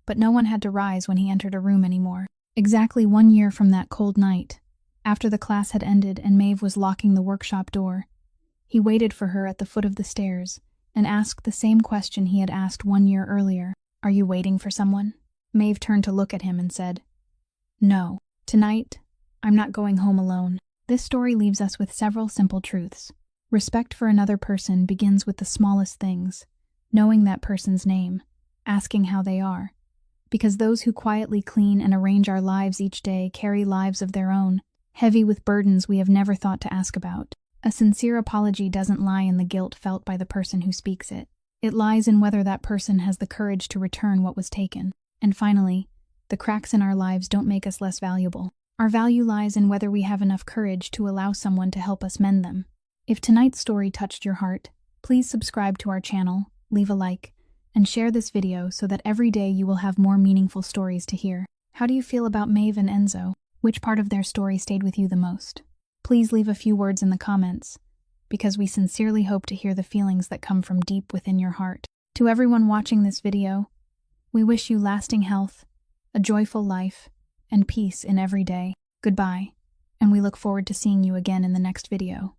but no one had to rise when he entered a room anymore. Exactly 1 year from that cold night, after the class had ended and Maeve was locking the workshop door, he waited for her at the foot of the stairs and asked the same question he had asked 1 year earlier. "Are you waiting for someone?" Maeve turned to look at him and said, "No. Tonight, I'm not going home alone." This story leaves us with several simple truths. Respect for another person begins with the smallest things, knowing that person's name, asking how they are, because those who quietly clean and arrange our lives each day carry lives of their own, heavy with burdens we have never thought to ask about. A sincere apology doesn't lie in the guilt felt by the person who speaks it. It lies in whether that person has the courage to return what was taken. And finally, the cracks in our lives don't make us less valuable. Our value lies in whether we have enough courage to allow someone to help us mend them. If tonight's story touched your heart, please subscribe to our channel, leave a like, and share this video so that every day you will have more meaningful stories to hear. How do you feel about Maeve and Enzo? Which part of their story stayed with you the most? Please leave a few words in the comments, because we sincerely hope to hear the feelings that come from deep within your heart. To everyone watching this video, we wish you lasting health, a joyful life, and peace in every day. Goodbye, and we look forward to seeing you again in the next video.